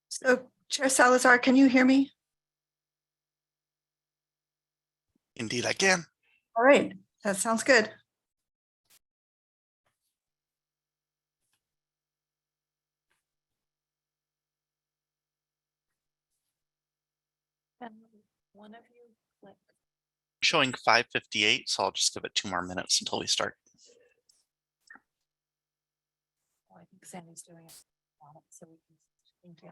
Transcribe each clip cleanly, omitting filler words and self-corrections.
So, Chair Salazar, can you hear me? Indeed, I can. All right, that sounds good. Can one of you click? Showing 5:58, so I'll just give it 2 more minutes until we start. Oh, I think Sandy's doing it on it, so we can. Thank you.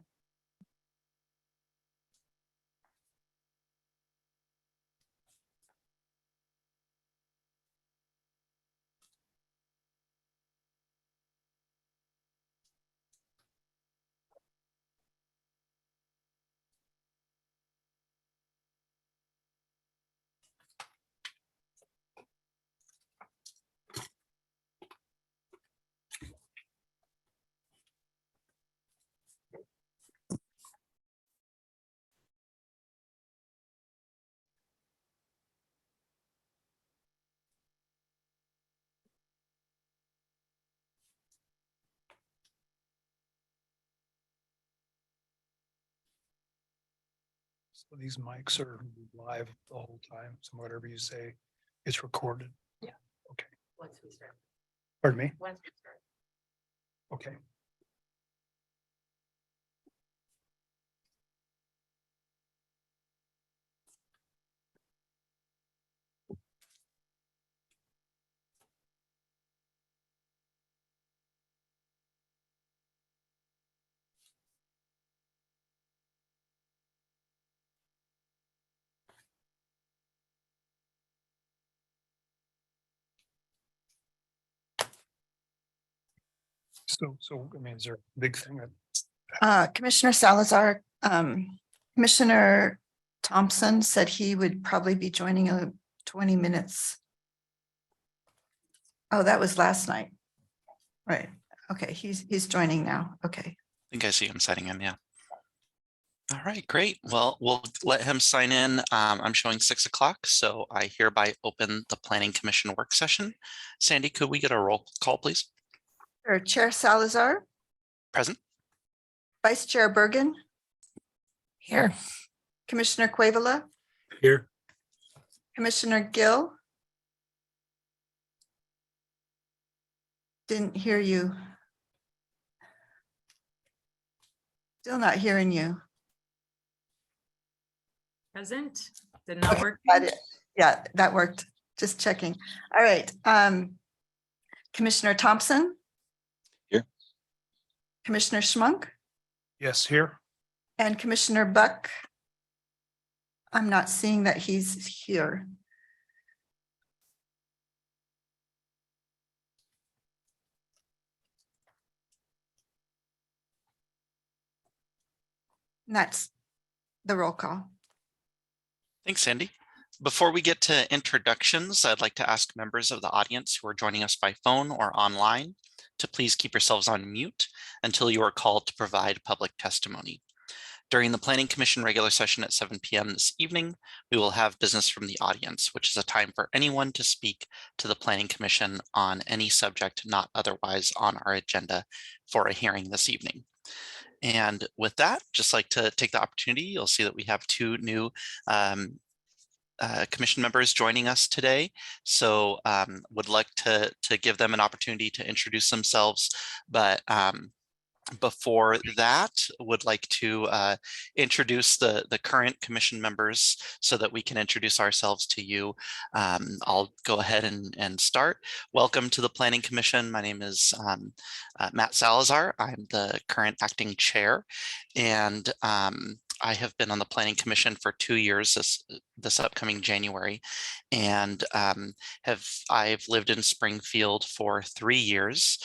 So these mics are live the whole time, so whatever you say, it's recorded. Yeah. Okay. Once we start. Pardon me? Once we start. Okay. So I mean, is there a big thing that Commissioner Salazar, Commissioner Thompson said he would probably be joining in 20 minutes. Oh, that was last night. Right. Okay, he's joining now. Okay. I think I see him signing in, yeah. All right, great. Well, we'll let him sign in. I'm showing 6 o'clock, so I hereby open the Planning Commission work session. Sandy, could we get a roll call, please? Sure. Chair Salazar, Present. Vice Chair Bergen, Here. Commissioner Cuevola, here? Commissioner Gill. Didn't hear you. Still not hearing you. Present. Did not work. Got it. Yeah, that worked. Just checking. All right. Commissioner Thompson. Here. Commissioner Schmunk Yes, here. and Commissioner Buck. I'm not seeing that he's here. And that's the roll call. Thanks, Sandy. Before we get to introductions, I'd like to ask members of the audience who are joining us by phone or online to please keep yourselves on mute until you are called to provide public testimony. During the Planning Commission regular session at 7 p.m. this evening, we will have business from the audience, which is a time for anyone to speak to the Planning Commission on any subject not otherwise on our agenda for a hearing this evening. And with that, just like to take the opportunity, you'll see that we have 2 new commission members joining us today. So would like to give them an opportunity to introduce themselves. But before that, would like to introduce the current commission members so that we can introduce ourselves to you. I'll go ahead and start. Welcome to the Planning Commission. My name is Matt Salazar. I'm the current acting chair, and I have been on the Planning Commission for 2 years this upcoming January, and I've lived in Springfield for 3 years.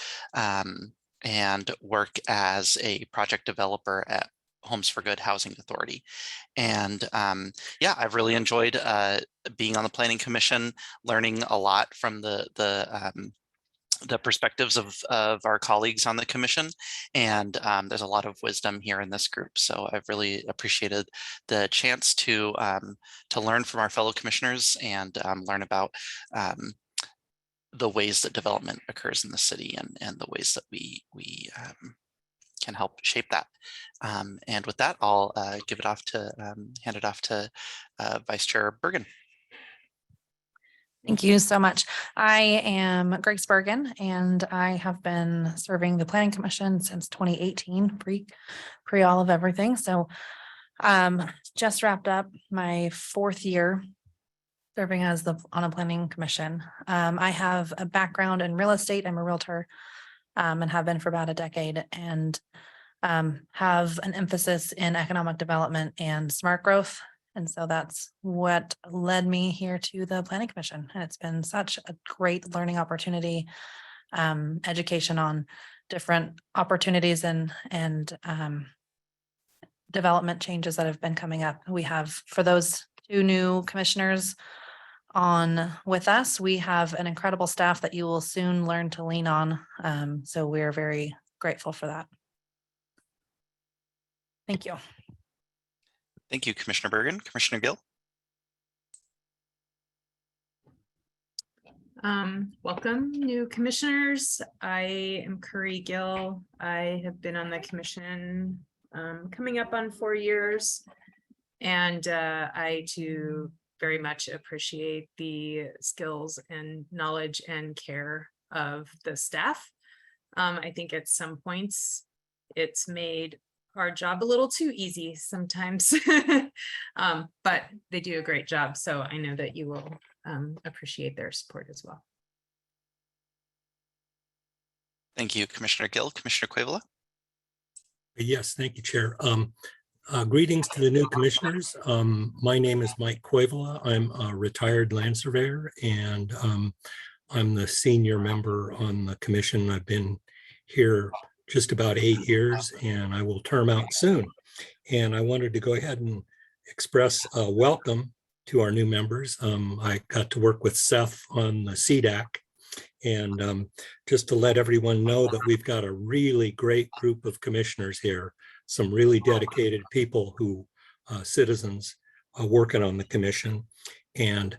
And work as a project developer at Homes for Good Housing Authority. And yeah, I've really enjoyed being on the Planning Commission, learning a lot from the perspectives of our colleagues on the commission. And there's a lot of wisdom here in this group. So I've really appreciated the chance to learn from our fellow commissioners and learn about the ways that development occurs in the city and the ways that we can help shape that. And with that, I'll hand it off to Vice Chair Bergen. Thank you so much. I am Grace Bergen, and I have been serving the Planning Commission since 2018, pre all of everything. So just wrapped up my 4th year serving as on a planning commission. I have a background in real estate. I'm a realtor and have been for about a decade, and have an emphasis in economic development and smart growth. And so that's what led me here to the Planning Commission. And it's been such a great learning opportunity, education on different opportunities and development changes that have been coming up. We have, for those 2 new commissioners on with us, we have an incredible staff that you will soon learn to lean on. So we're very grateful for that. Thank you. Thank you, Commissioner Bergen. Commissioner Gill. Welcome, new commissioners. I am Curry Gill. I have been on the commission coming up on 4 years, and I too very much appreciate the skills and knowledge and care of the staff. I think at some points it's made our job a little too easy sometimes, but they do a great job. So I know that you will appreciate their support as well. Thank you, Commissioner Gill. Commissioner Quavala. Yes, thank you, Chair. Greetings to the new commissioners. My name is Mike Quavala. I'm a retired land surveyor, and I'm the senior member on the commission. I've been here just about 8 years, and I will term out soon. And I wanted to go ahead and express a welcome to our new members. I got to work with Seth on the CDAC, and just to let everyone know that we've got a really great group of commissioners here, some really dedicated people who, citizens, working on the commission. And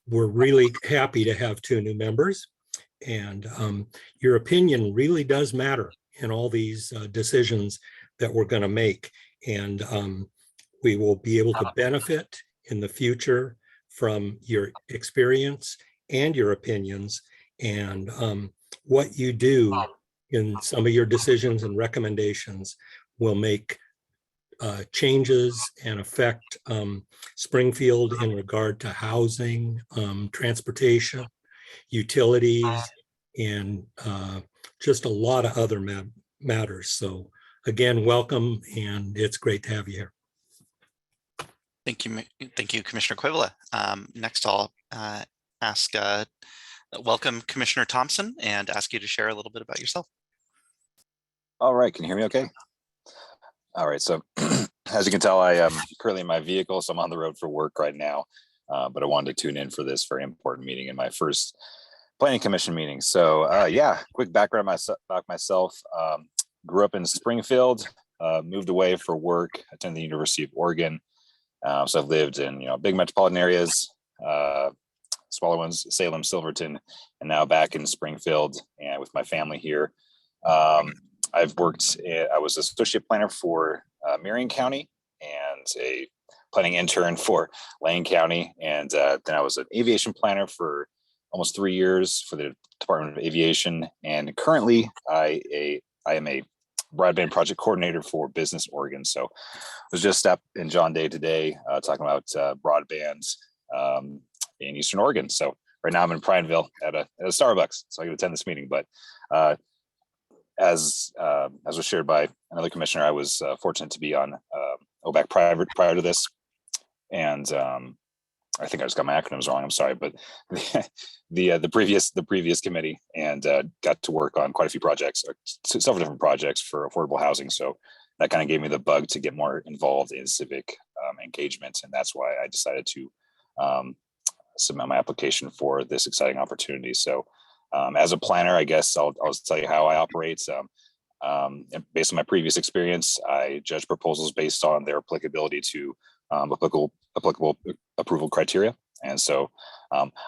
we're really happy to have 2 new members. And your opinion really does matter in all these decisions that we're going to make. And we will be able to benefit in the future from your experience and your opinions, and what you do in some of your decisions and recommendations will make changes and affect Springfield in regard to housing, transportation, utilities, and just a lot of other matters. So again, welcome, and it's great to have you here. Thank you, Commissioner Quavala. Next, I'll welcome Commissioner Thompson and ask you to share a little bit about yourself. All right, can you hear me okay? All right, so as you can tell, I am currently in my vehicle, so I'm on the road for work right now, but I wanted to tune in for this very important meeting in my first Planning Commission meeting. So yeah, quick background about myself. Grew up in Springfield, moved away for work, attended the University of Oregon. So I've lived in big metropolitan areas, smaller ones, Salem, Silverton, and now back in Springfield and with my family here. I was associate planner for Marion County and a planning intern for Lane County. And then I was an aviation planner for almost 3 years for the Department of Aviation. And currently I am a broadband project coordinator for Business Oregon. So I was just up in John Day today talking about broadband in Eastern Oregon. So right now I'm in Prineville at a Starbucks, so I can attend this meeting. But as was shared by another commissioner, I was fortunate to be on OBAC prior to this, and I think I just got my acronyms wrong. I'm sorry, but the previous committee, and got to work on quite a few projects, several different projects for affordable housing. So that kind of gave me the bug to get more involved in civic engagement, and that's why I decided to submit my application for this exciting opportunity. So as a planner, I guess I'll tell you how I operate. Based on my previous experience, I judge proposals based on their applicability to applicable approval criteria. And so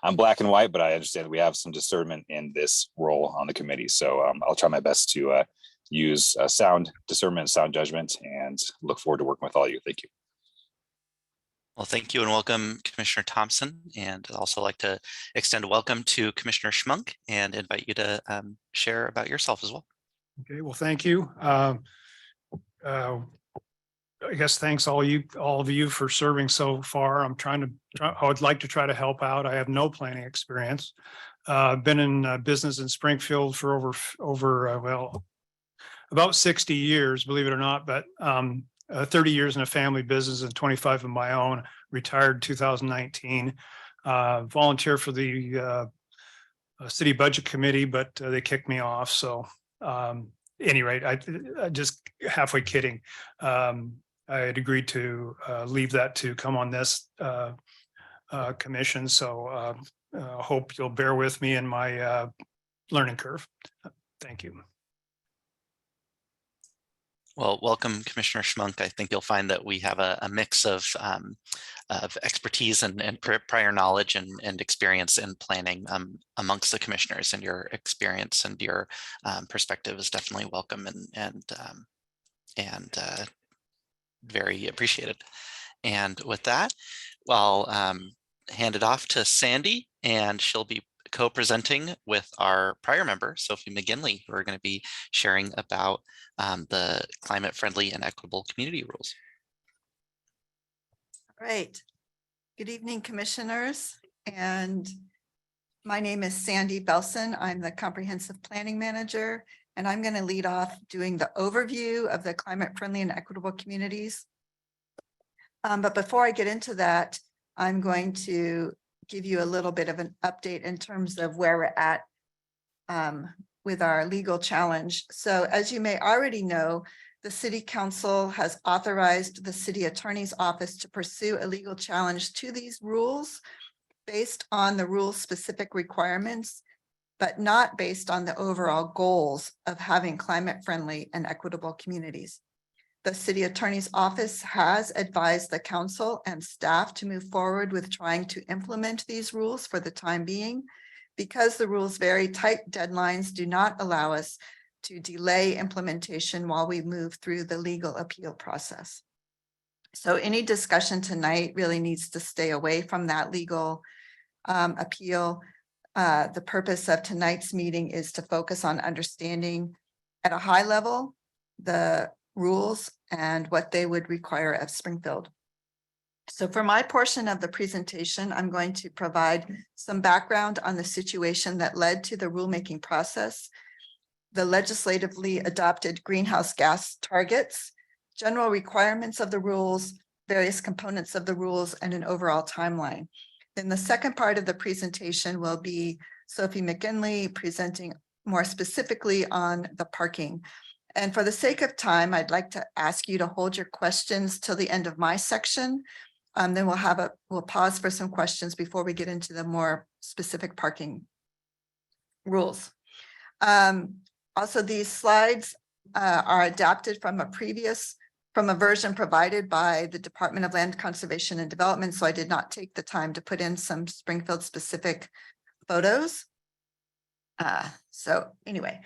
I'm black and white, but I understand we have some discernment in this role on the committee. So I'll try my best to use sound discernment, sound judgment, and look forward to working with all of you. Thank you. Well, thank you and welcome, Commissioner Thompson. And I'd also like to extend a welcome to Commissioner Schmunk and invite you to share about yourself as well. Okay, well, thank you. I guess thanks all of you for serving so far. I would like to try to help out. I have no planning experience. Been in business in Springfield for well, about 60 years, believe it or not, but 30 years in a family business and 25 of my own. Retired 2019. Volunteer for the city budget committee, but they kicked me off. So any rate, I just halfway kidding. I had agreed to leave that to come on this commission. So hope you'll bear with me in my learning curve. Thank you. Well, welcome, Commissioner Schmunk. I think you'll find that we have a mix of expertise and prior knowledge and experience in planning amongst the commissioners, and your experience and your perspective is definitely welcome and very appreciated. And with that, I'll hand it off to Sandy, and she'll be co-presenting with our prior member, Sophie McGinley, who are going to be sharing about the climate-friendly and equitable community rules. Right. Good evening, commissioners. And my name is Sandy Belson. I'm the Comprehensive Planning Manager, and I'm going to lead off doing the overview of the climate-friendly and equitable communities. But before I get into that, I'm going to give you a little bit of an update in terms of where we're at with our legal challenge. So as you may already know, the City Council has authorized the City Attorney's Office to pursue a legal challenge to these rules based on the rules' specific requirements, but not based on the overall goals of having climate-friendly and equitable communities. The City Attorney's Office has advised the council and staff to move forward with trying to implement these rules for the time being, because the rules' very tight deadlines do not allow us to delay implementation while we move through the legal appeal process. So any discussion tonight really needs to stay away from that legal appeal. The purpose of tonight's meeting is to focus on understanding at a high level the rules and what they would require of Springfield. So for my portion of the presentation, I'm going to provide some background on the situation that led to the rulemaking process, the legislatively adopted greenhouse gas targets, general requirements of the rules, various components of the rules, and an overall timeline. Then the second part of the presentation will be Sophie McGinley presenting more specifically on the parking. And for the sake of time, I'd like to ask you to hold your questions till the end of my section. Then we'll pause for some questions before we get into the more specific parking rules. Also, these slides are adapted from a version provided by the Department of Land Conservation and Development. So I did not take the time to put in some Springfield specific photos. So anyway.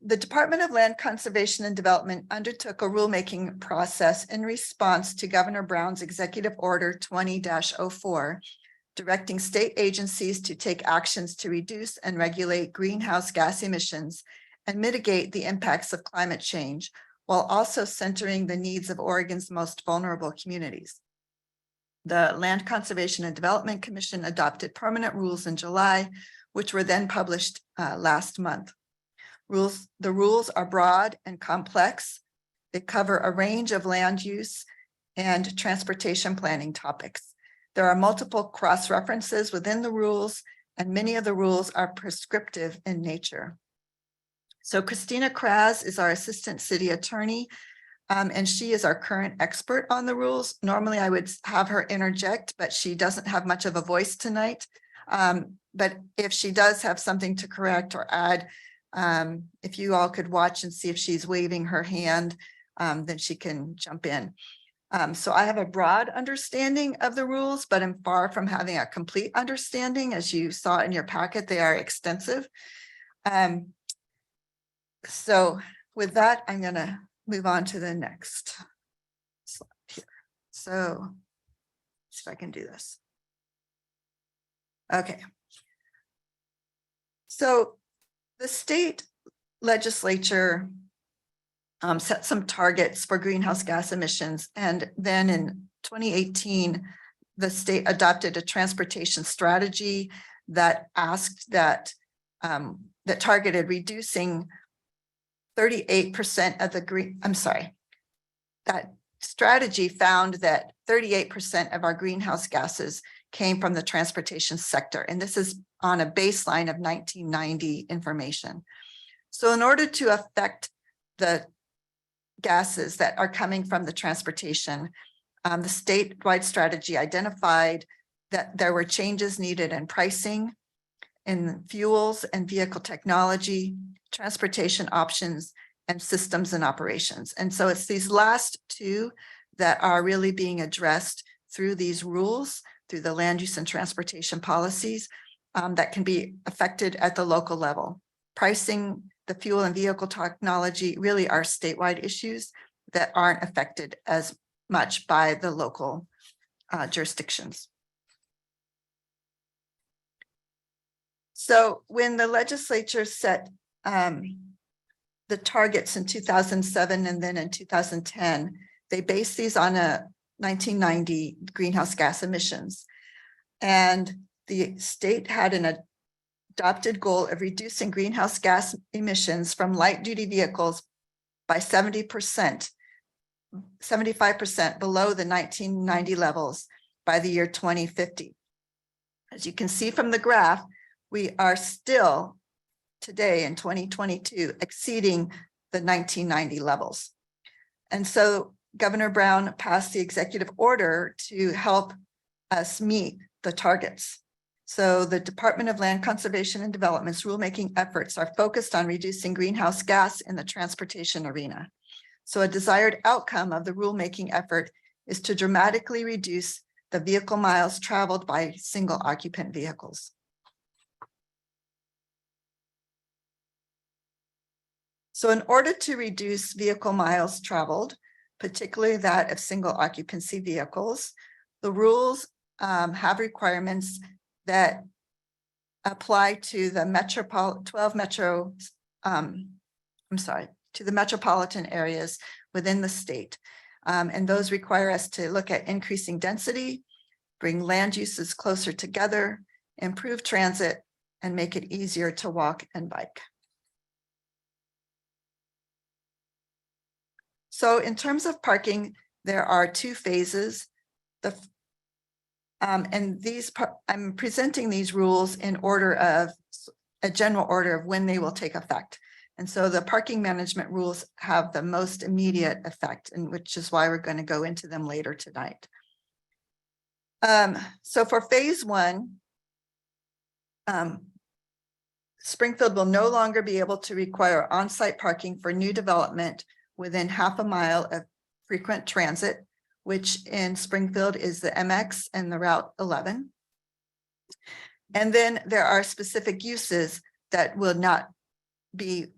The Department of Land Conservation and Development undertook a rulemaking process in response to Governor Brown's Executive Order 20-04, directing state agencies to take actions to reduce and regulate greenhouse gas emissions and mitigate the impacts of climate change, while also centering the needs of Oregon's most vulnerable communities. The Land Conservation and Development Commission adopted permanent rules in July, which were then published last month. The rules are broad and complex. They cover a range of land use and transportation planning topics. There are multiple cross-references within the rules, and many of the rules are prescriptive in nature. So Christina Kraz is our Assistant City Attorney, and she is our current expert on the rules. Normally I would have her interject, but she doesn't have much of a voice tonight. But if she does have something to correct or add, if you all could watch and see if she's waving her hand, then she can jump in. So I have a broad understanding of the rules, but I'm far from having a complete understanding. As you saw in your packet, they are extensive. So with that, I'm going to move on to the next slide here. So see if I can do this. Okay. So the state legislature set some targets for greenhouse gas emissions. And then in 2018, the state adopted a transportation strategy that asked that that targeted reducing 38% of the that strategy found that 38% of our greenhouse gases came from the transportation sector. And this is on a baseline of 1990 information. So in order to affect the gases that are coming from the transportation, the statewide strategy identified that there were changes needed in pricing, in fuels and vehicle technology, transportation options, and systems and operations. And so it's these last two that are really being addressed through these rules, through the land use and transportation policies that can be affected at the local level. Pricing, the fuel and vehicle technology really are statewide issues that aren't affected as much by the local jurisdictions. So when the legislature set the targets in 2007 and then in 2010, they based these on a 1990 greenhouse gas emissions. And the state had an adopted goal of reducing greenhouse gas emissions from light duty vehicles by 70%, 75% below the 1990 levels by the year 2050. As you can see from the graph, we are still today in 2022 exceeding the 1990 levels. And so Governor Brown passed the executive order to help us meet the targets. So the Department of Land Conservation and Development's rulemaking efforts are focused on reducing greenhouse gas in the transportation arena. So a desired outcome of the rulemaking effort is to dramatically reduce the vehicle miles traveled by single occupant vehicles. So in order to reduce vehicle miles traveled, particularly that of single occupancy vehicles, the rules have requirements that apply to the to the metropolitan areas within the state. And those require us to look at increasing density, bring land uses closer together, improve transit, and make it easier to walk and bike. So in terms of parking, there are two phases. I'm presenting these rules in order of a general order of when they will take effect. And so the parking management rules have the most immediate effect, and which is why we're going to go into them later tonight. So for phase one, Springfield will no longer be able to require on-site parking for new development within half a mile of frequent transit, which in Springfield is the MX and the Route 11. And then there are specific uses that will not be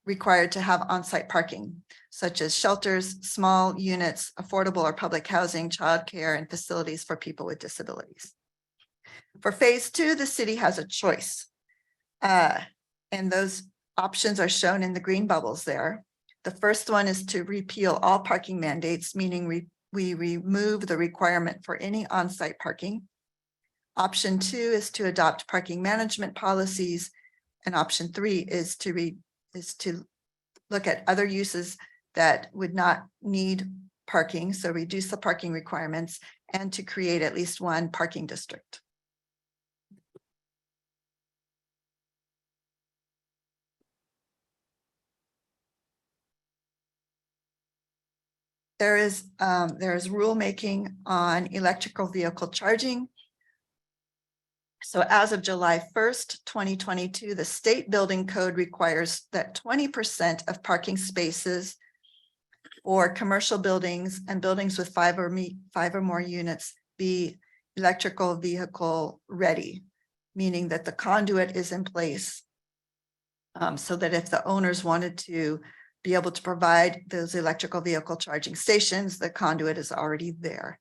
required to have on-site parking, such as shelters, small units, affordable or public housing, childcare, and facilities for people with disabilities. For phase two, the city has a choice. And those options are shown in the green bubbles there. The first one is to repeal all parking mandates, meaning we remove the requirement for any on-site parking. Option two is to adopt parking management policies. And option three is to look at other uses that would not need parking, so reduce the parking requirements, and to create at least one parking district. There is rulemaking on electrical vehicle charging. So as of July 1st, 2022, the state building code requires that 20% of parking spaces for commercial buildings and buildings with five or more units be electrical vehicle ready, meaning that the conduit is in place. So that if the owners wanted to be able to provide those electrical vehicle charging stations, the conduit is already there.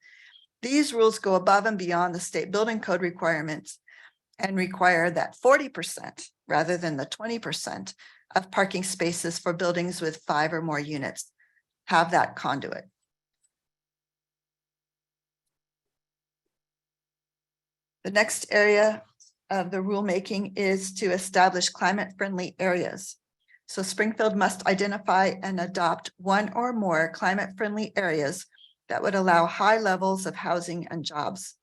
These rules go above and beyond the state building code requirements and require that 40% rather than the 20% of parking spaces for buildings with 5 or more units have that conduit. The next area of the rulemaking is to establish climate-friendly areas. So Springfield must identify and adopt one or more climate-friendly areas that would allow high levels of housing and jobs.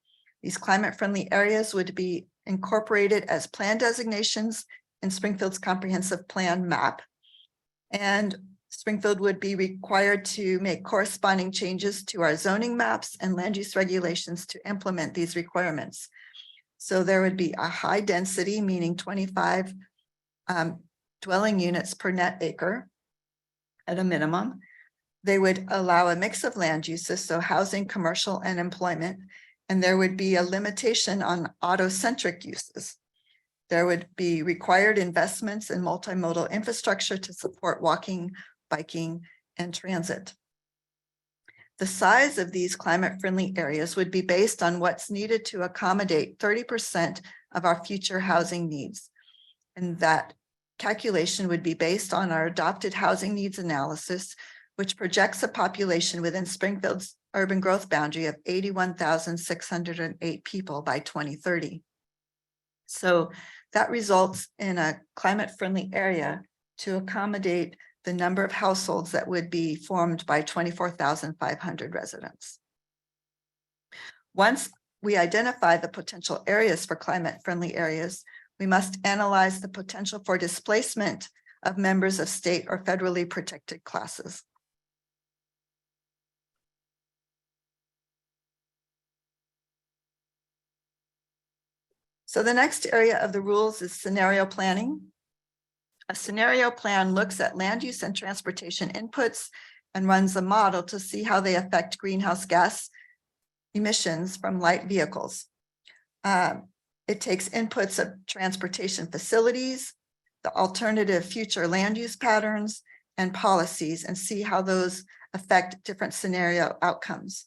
These climate-friendly areas would be incorporated as plan designations in Springfield's comprehensive plan map. And Springfield would be required to make corresponding changes to our zoning maps and land use regulations to implement these requirements. So there would be a high density, meaning 25 dwelling units per net acre at a minimum. They would allow a mix of land uses, so housing, commercial, and employment. And there would be a limitation on auto-centric uses. There would be required investments in multimodal infrastructure to support walking, biking, and transit. The size of these climate-friendly areas would be based on what's needed to accommodate 30% of our future housing needs. And that calculation would be based on our adopted housing needs analysis, which projects a population within Springfield's urban growth boundary of 81,608 people by 2030. So that results in a climate-friendly area to accommodate the number of households that would be formed by 24,500 residents. Once we identify the potential areas for climate-friendly areas, we must analyze the potential for displacement of members of state or federally protected classes. So the next area of the rules is scenario planning. A scenario plan looks at land use and transportation inputs and runs a model to see how they affect greenhouse gas emissions from light vehicles. It takes inputs of transportation facilities, the alternative future land use patterns, and policies, and see how those affect different scenario outcomes.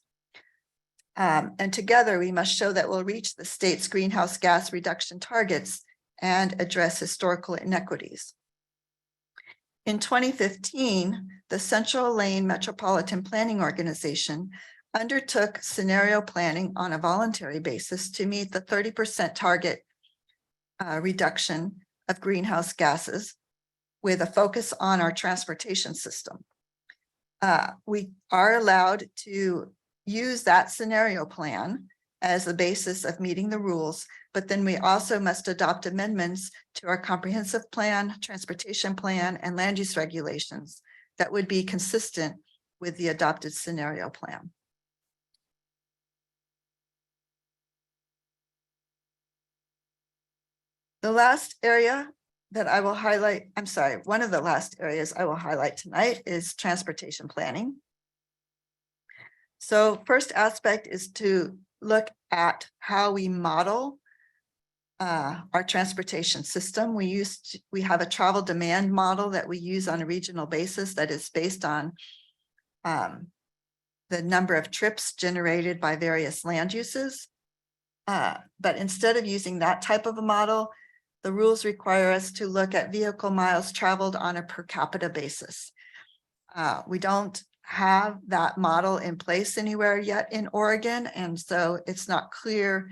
And together we must show that we'll reach the state's greenhouse gas reduction targets and address historical inequities. In 2015, the Central Lane Metropolitan Planning Organization undertook scenario planning on a voluntary basis to meet the 30% target reduction of greenhouse gases with a focus on our transportation system. We are allowed to use that scenario plan as the basis of meeting the rules, but then we also must adopt amendments to our comprehensive plan, transportation plan, and land use regulations that would be consistent with the adopted scenario plan. The last area that I will highlight, one of the last areas I will highlight tonight is transportation planning. So first aspect is to look at how we model our transportation system. We have a travel demand model that we use on a regional basis that is based on the number of trips generated by various land uses. But instead of using that type of a model, the rules require us to look at vehicle miles traveled on a per capita basis. We don't have that model in place anywhere yet in Oregon, and so it's not clear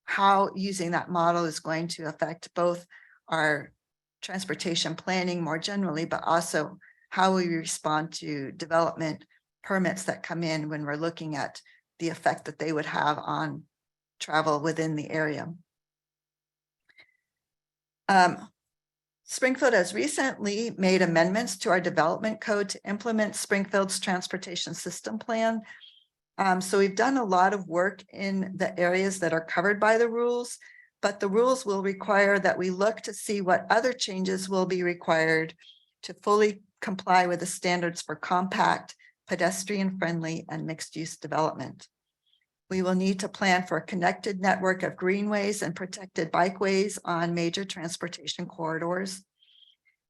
how using that model is going to affect both our transportation planning more generally, but also how we respond to development permits that come in when we're looking at the effect that they would have on travel within the area. Springfield has recently made amendments to our development code to implement Springfield's transportation system plan. So we've done a lot of work in the areas that are covered by the rules, but the rules will require that we look to see what other changes will be required to fully comply with the standards for compact pedestrian-friendly, and mixed-use development. We will need to plan for a connected network of greenways and protected bikeways on major transportation corridors.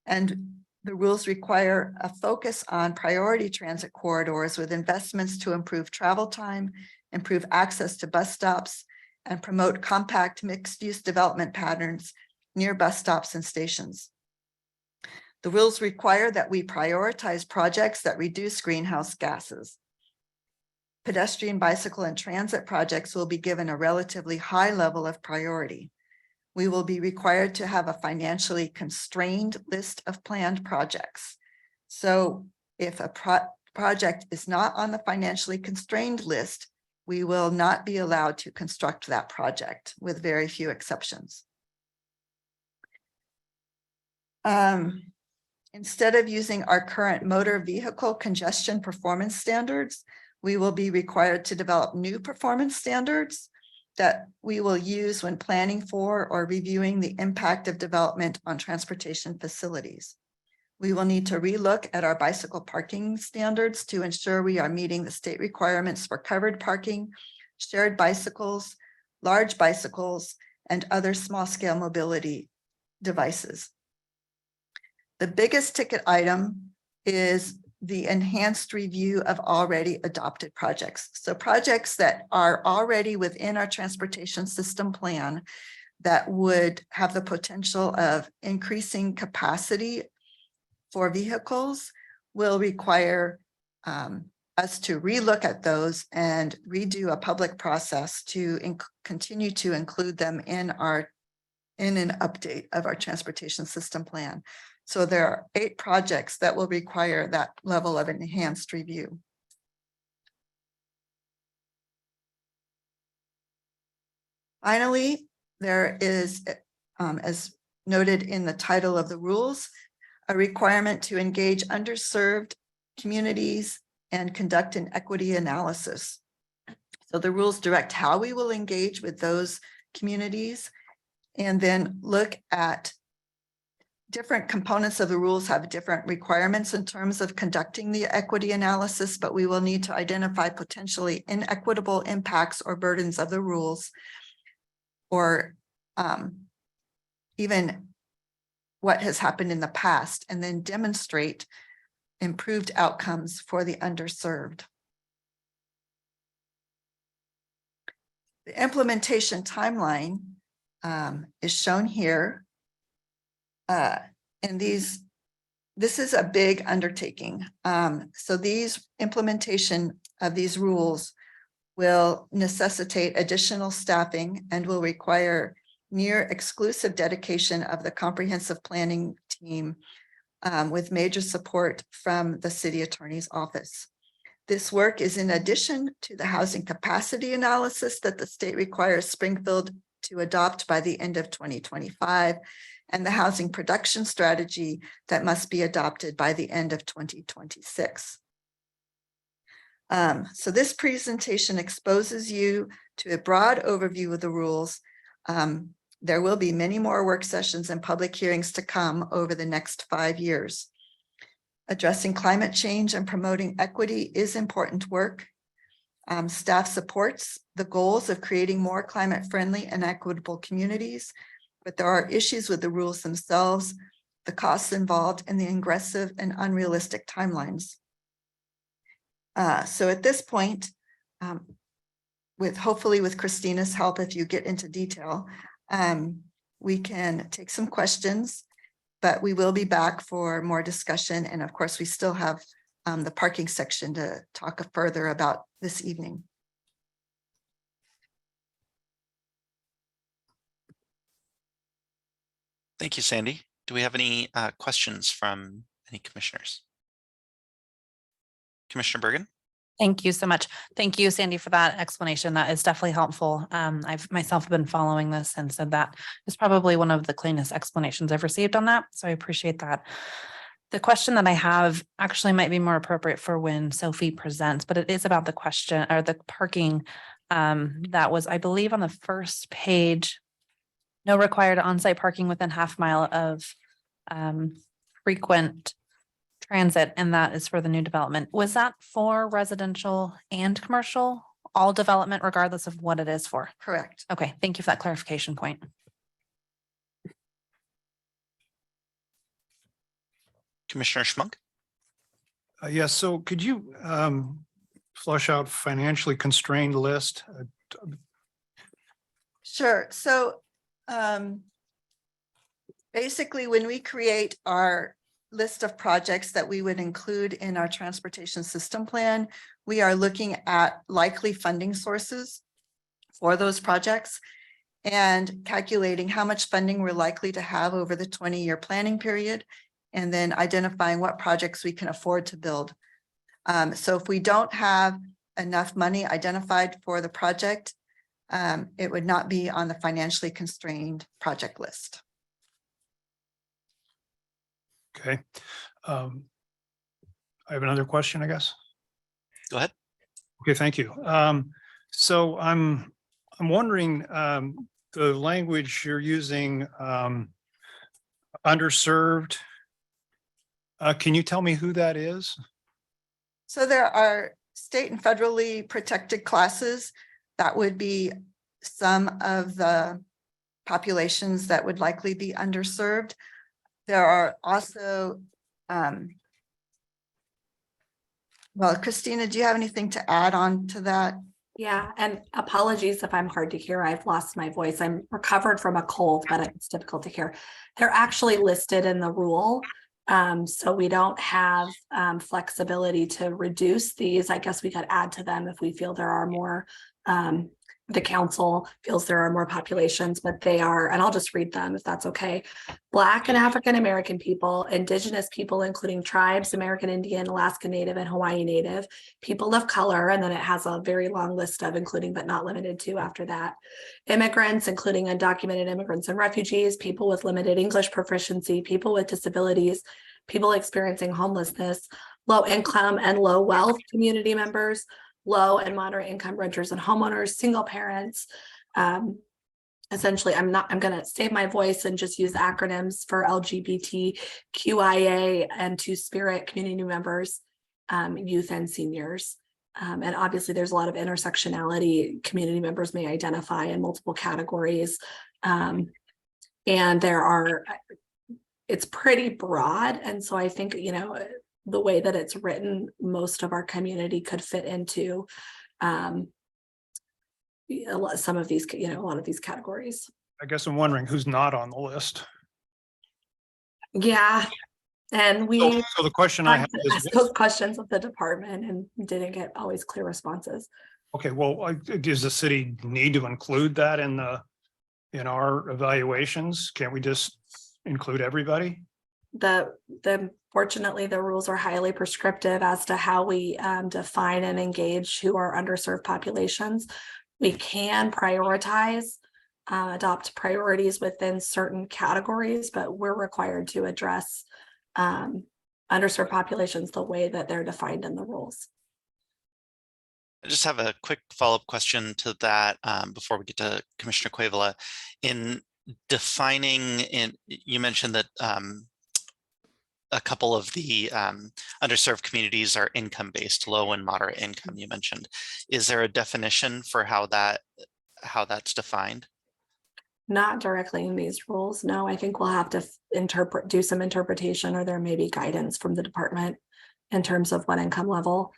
And the rules require a focus on priority transit corridors with investments to improve travel time, improve access to bus stops, and promote compact mixed-use development patterns near bus stops and stations. The rules require that we prioritize projects that reduce greenhouse gases. Pedestrian, bicycle, and transit projects will be given a relatively high level of priority. We will be required to have a financially constrained list of planned projects. So if a project is not on the financially constrained list, we will not be allowed to construct that project, with very few exceptions. Instead of using our current motor vehicle congestion performance standards, we will be required to develop new performance standards that we will use when planning for or reviewing the impact of development on transportation facilities. We will need to relook at our bicycle parking standards to ensure we are meeting the state requirements for covered parking, shared bicycles, large bicycles, and other small-scale mobility devices. The biggest ticket item is the enhanced review of already adopted projects. So projects that are already within our transportation system plan that would have the potential of increasing capacity for vehicles will require us to relook at those and redo a public process to continue to include them in an update of our transportation system plan. So there are 8 projects that will require that level of enhanced review. Finally, there is, as noted in the title of the rules, a requirement to engage underserved communities and conduct an equity analysis. So the rules direct how we will engage with those communities and then look at different components of the rules have different requirements in terms of conducting the equity analysis, but we will need to identify potentially inequitable impacts or burdens of the rules, or even what has happened in the past, and then demonstrate improved outcomes for the underserved. The implementation timeline is shown here. And this is a big undertaking. So these implementation of these rules will necessitate additional staffing and will require near exclusive dedication of the comprehensive planning team with major support from the city attorney's office. This work is in addition to the housing capacity analysis that the state requires Springfield to adopt by the end of 2025, and the housing production strategy that must be adopted by the end of 2026. So this presentation exposes you to a broad overview of the rules. There will be many more work sessions and public hearings to come over the next 5 years. Addressing climate change and promoting equity is important work. Staff supports the goals of creating more climate-friendly and equitable communities, but there are issues with the rules themselves, the costs involved, and the aggressive and unrealistic timelines. So at this point, hopefully with Christina's help, if you get into detail, we can take some questions, but we will be back for more discussion. And of course, we still have the parking section to talk further about this evening. Thank you, Sandy. Do we have any questions from any commissioners? Commissioner Bergen? Thank you so much. Thank you, Sandy, for that explanation. That is definitely helpful. I've myself been following this and said that is probably one of the cleanest explanations I've received on that. So I appreciate that. The question that I have actually might be more appropriate for when Sophie presents, but it is about the question or the parking that was, I believe, on the first page. No required on-site parking within half mile of frequent transit, and that is for the new development. Was that for residential and commercial? All development regardless of what it is for? Correct. Okay, thank you for that clarification point. Commissioner Schmunk? Yes, so could you flush out financially constrained list? Sure. So basically, when we create our list of projects that we would include in our transportation system plan, we are looking at likely funding sources for those projects and calculating how much funding we're likely to have over the 20-year planning period, and then identifying what projects we can afford to build. So if we don't have enough money identified for the project, it would not be on the financially constrained project list. Okay. I have another question, I guess. Go ahead. Okay, thank you. So I'm wondering, the language you're using, underserved. Can you tell me who that is? So there are state and federally protected classes that would be some of the populations that would likely be underserved. There are also, well, Christina, do you have anything to add on to that? Yeah, and apologies if I'm hard to hear. I've lost my voice. I'm recovered from a cold, but it's difficult to hear. They're actually listed in the rule. So we don't have flexibility to reduce these. I guess we could add to them if we feel there are more, the council feels there are more populations, but they are, and I'll just read them if that's okay. Black and African American people, Indigenous people, including tribes, American Indian, Alaska Native, and Hawaii Native, people of color, and then it has a very long list of including but not limited to after that. Immigrants, including undocumented immigrants and refugees, people with limited English proficiency, people with disabilities, people experiencing homelessness, low income and low wealth community members, low and moderate income renters and homeowners, single parents. Essentially, I'm going to save my voice and just use acronyms for LGBTQIA and Two-Spirit community members, youth and seniors. And obviously there's a lot of intersectionality. Community members may identify in multiple categories. And there are, it's pretty broad. And so I think, you know, the way that it's written, most of our community could fit into some of these, you know, a lot of these categories. I guess I'm wondering who's not on the list. Yeah. And we So the question I have is, asked those questions of the department and didn't get always clear responses. okay, well, does the city need to include that in our evaluations? Can't we just include everybody? Fortunately, the rules are highly prescriptive as to how we define and engage who are underserved populations. We can prioritize, adopt priorities within certain categories, but we're required to address underserved populations the way that they're defined in the rules. I just have a quick follow-up question to that before we get to Commissioner Cuevila. In defining, you mentioned that a couple of the underserved communities are income-based, low and moderate income, you mentioned. Is there a definition for how that's defined? Not directly in these rules. No, I think we'll have to do some interpretation, or there may be guidance from the department in terms of what income level.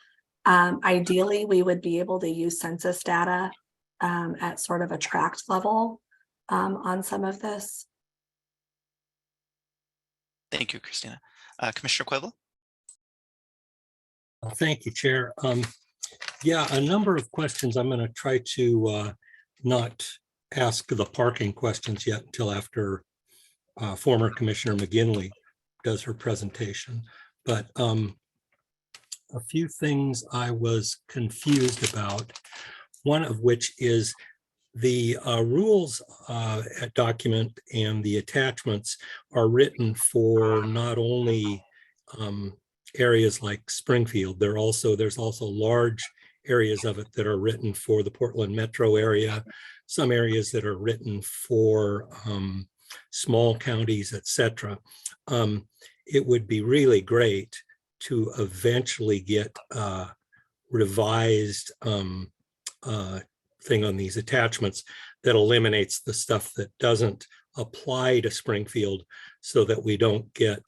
Ideally, we would be able to use census data at sort of a tract level on some of this. Thank you, Christina. Commissioner Cuevila? Thank you, Chair. Yeah, a number of questions. I'm going to try to not ask the parking questions yet until after former Commissioner McGinley does her presentation. But a few things I was confused about, one of which is the rules document and the attachments are written for not only areas like Springfield, there's also large areas of it that are written for the Portland metro area, some areas that are written for small counties, etc. It would be really great to eventually get revised thing on these attachments that eliminates the stuff that doesn't apply to Springfield, so that we don't get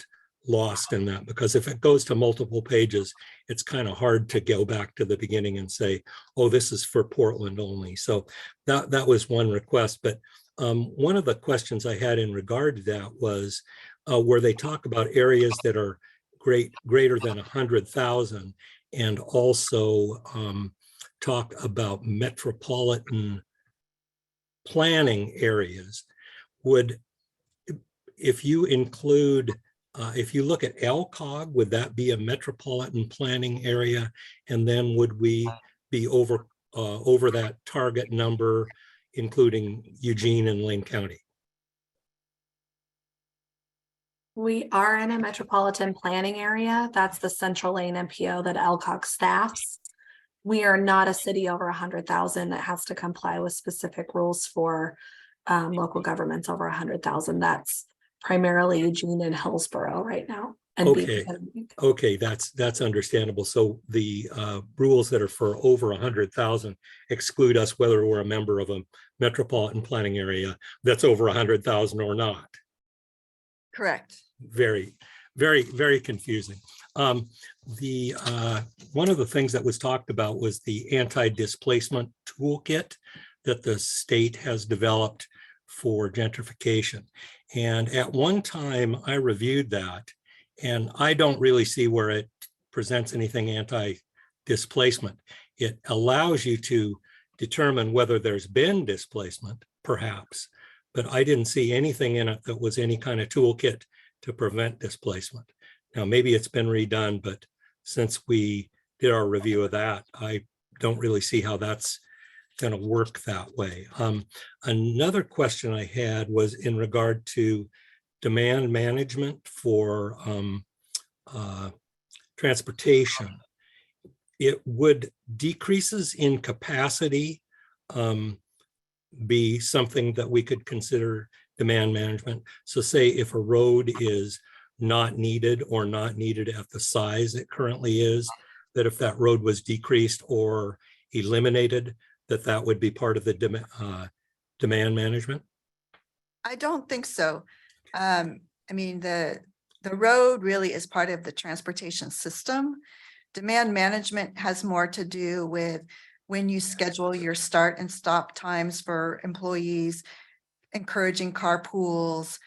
lost in that. Because if it goes to multiple pages, it's kind of hard to go back to the beginning and say, oh, this is for Portland only. So that was one request. But one of the questions I had in regard to that was where they talk about areas that are greater than 100,000, and also talk about metropolitan planning areas. Would, if you include, if you look at LCOG, would that be a metropolitan planning area? And then would we be over that target number, including Eugene and Lane County? We are in a metropolitan planning area. That's the Central Lane MPO that LCOG staffs. We are not a city over 100,000 that has to comply with specific rules for local governments over 100,000. That's primarily Eugene and Hillsborough right now. And Okay. Okay, that's understandable. So the rules that are for over 100,000 exclude us whether we're a member of a metropolitan planning area that's over 100,000 or not. Correct. Very, very, very confusing. The one of the things that was talked about was the anti-displacement toolkit that the state has developed for gentrification. And at one time I reviewed that, and I don't really see where it presents anything anti-displacement. It allows you to determine whether there's been displacement, perhaps, but I didn't see anything in it that was any kind of toolkit to prevent displacement. Now, maybe it's been redone, but since we did our review of that, I don't really see how that's going to work that way. Another question I had was in regard to demand management for transportation. It would decreases in capacity be something that we could consider demand management? So say if a road is not needed or not needed at the size it currently is, that if that road was decreased or eliminated, that would be part of the demand management? I don't think so. I mean, the road really is part of the transportation system. Demand management has more to do with when you schedule your start and stop times for employees, encouraging carpools,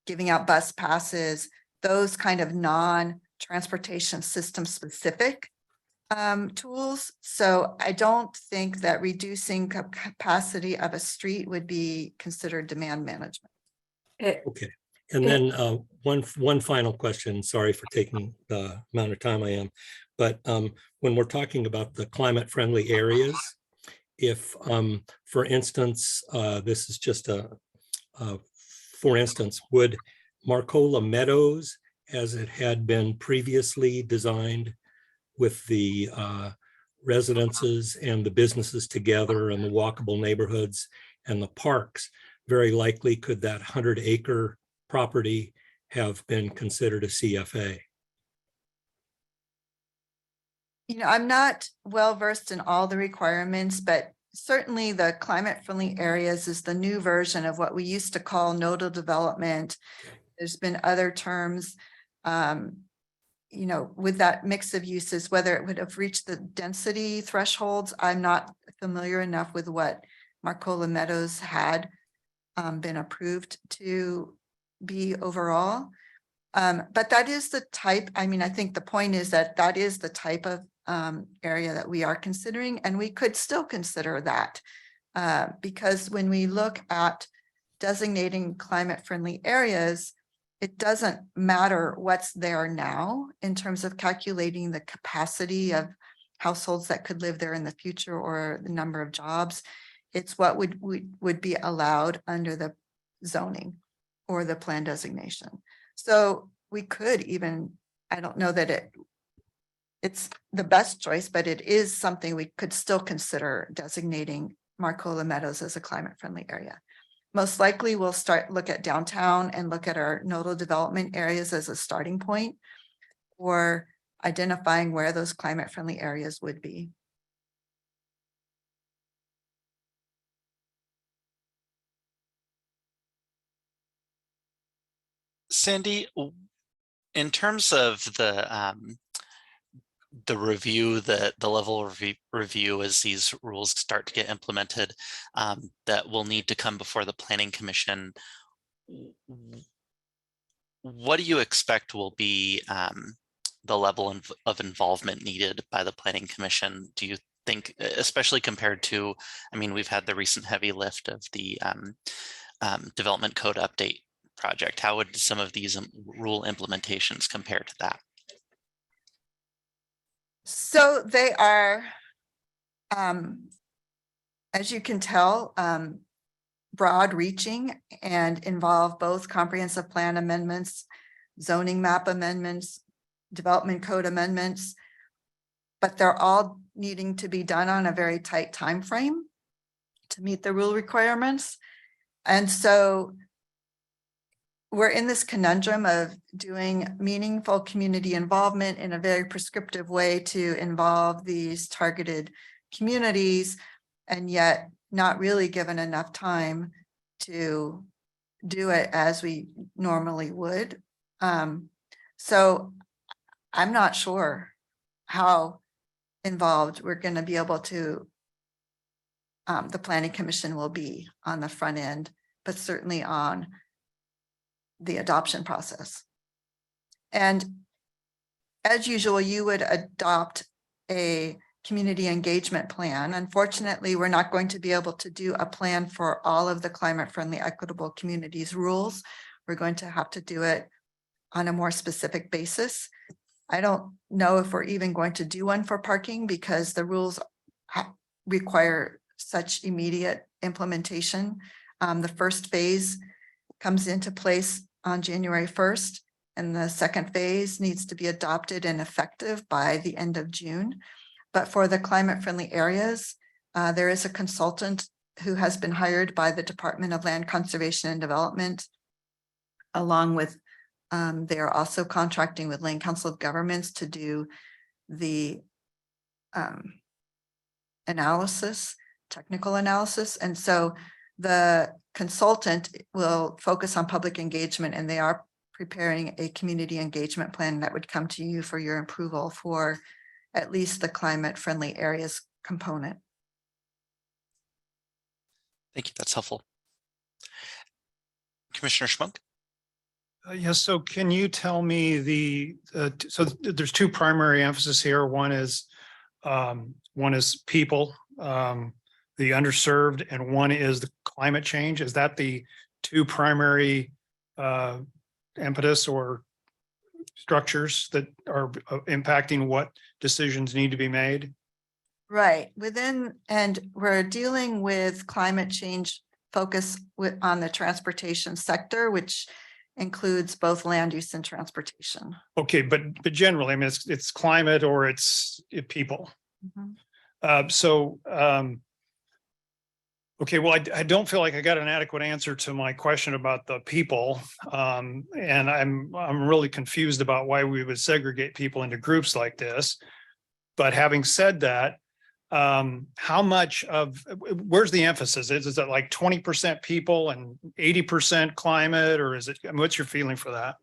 giving out bus passes, those kind of non-transportation system specific tools. So I don't think that reducing capacity of a street would be considered demand management. Okay. And then one final question, sorry for taking the amount of time I am, but when we're talking about the climate friendly areas, if for instance, this is just for instance, would Marcola Meadows, as it had been previously designed with the residences and the businesses together and the walkable neighborhoods and the parks, very likely could that 100-acre property have been considered a CFA? You know, I'm not well versed in all the requirements, but certainly the climate friendly areas is the new version of what we used to call nodal development. There's been other terms, you know, with that mix of uses, whether it would have reached the density thresholds. I'm not familiar enough with what Marcola Meadows had been approved to be overall. But that is the type, I mean, I think the point is that that is the type of area that we are considering, and we could still consider that because when we look at designating climate friendly areas, it doesn't matter what's there now in terms of calculating the capacity of households that could live there in the future or the number of jobs. It's what would be allowed under the zoning or the plan designation. So we could even, I don't know that it's the best choice, but it is something we could still consider designating Marcola Meadows as a climate friendly area. Most likely we'll look at downtown and look at our nodal development areas as a starting point. for identifying where those climate friendly areas would be. Sandy, in terms of the review, the level of review as these rules start to get implemented, that will need to come before the Planning Commission, what do you expect will be the level of involvement needed by the Planning Commission? Do you think, especially compared to, I mean, we've had the recent heavy lift of the development code update project. How would some of these rule implementations compare to that? So they are, as you can tell, broad reaching and involve both comprehensive plan amendments, zoning map amendments, development code amendments, but they're all needing to be done on a very tight time frame to meet the rule requirements. And so we're in this conundrum of doing meaningful community involvement in a very prescriptive way to involve these targeted communities, and yet not really given enough time to do it as we normally would. So I'm not sure how involved we're going to be able to, the Planning Commission will be on the front end, but certainly on the adoption process. And as usual, you would adopt a community engagement plan. Unfortunately, we're not going to be able to do a plan for all of the climate friendly equitable communities rules. We're going to have to do it on a more specific basis. I don't know if we're even going to do one for parking because the rules require such immediate implementation. The first phase comes into place on January 1st, and the second phase needs to be adopted and effective by the end of June. But for the climate friendly areas, there is a consultant who has been hired by the Department of Land Conservation and Development, along with they are also contracting with Land Council of Governments to do the analysis, technical analysis. And so the consultant will focus on public engagement, and they are preparing a community engagement plan that would come to you for your approval for at least the climate friendly areas component. Thank you. That's helpful. Commissioner Schmunk? Yes, so can you tell me so there's two primary emphasis here. One is people, the underserved, and one is the climate change. Is that the two primary impetus or structures that are impacting what decisions need to be made? Right. And we're dealing with climate change focus on the transportation sector, which includes both land use and transportation. Okay, but generally, I mean, it's climate or it's people. Mm-hmm. Okay, well, I don't feel like I got an adequate answer to my question about the people. And I'm really confused about why we would segregate people into groups like this. But having said that, how much where's the emphasis? Is it like 20% people and 80% climate, or is it, I mean, what's your feeling for that?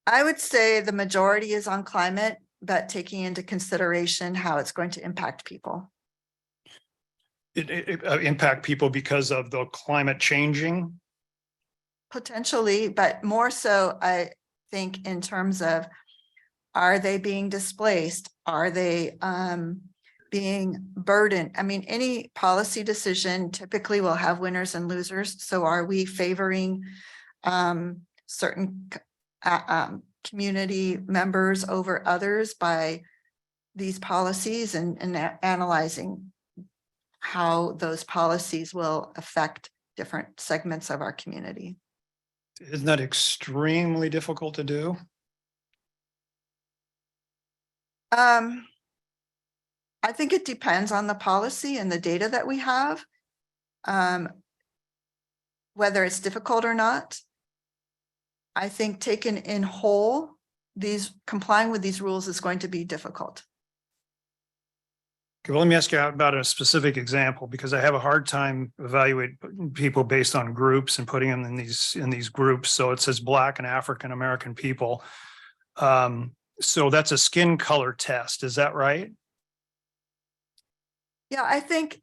I would say the majority is on climate, but taking into consideration how it's going to impact people. It impact people because of the climate changing? Potentially, but more so, I think, in terms of, are they being displaced? Are they being burdened? I mean, any policy decision typically will have winners and losers. So are we favoring certain community members over others by these policies, and analyzing how those policies will affect different segments of our community? Isn't that extremely difficult to do? I think it depends on the policy and the data that we have, whether it's difficult or not. I think taken in whole, complying with these rules is going to be difficult. Okay, well, let me ask you about a specific example, because I have a hard time evaluating people based on groups and putting them in these groups. So it says Black and African American people. So that's a skin color test. Is that right? Yeah, I think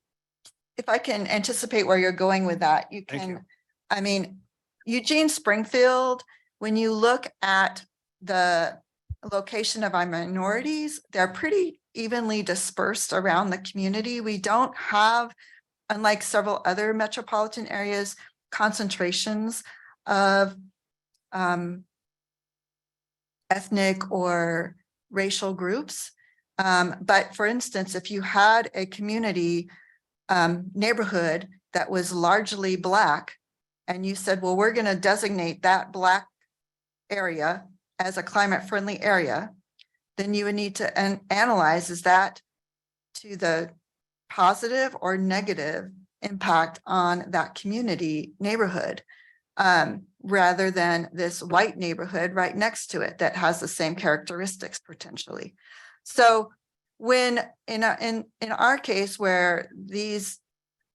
if I can anticipate where you're going with that, you Thank you. can, I mean, Eugene, Springfield, when you look at the location of our minorities, they're pretty evenly dispersed around the community. We don't have, unlike several other metropolitan areas, concentrations of ethnic or racial groups. But for instance, if you had a community neighborhood that was largely Black, and you said, well, we're going to designate that Black area as a climate friendly area, then you would need to analyze, is that to the positive or negative impact on that community neighborhood, rather than this white neighborhood right next to it that has the same characteristics potentially. So when in our case, where these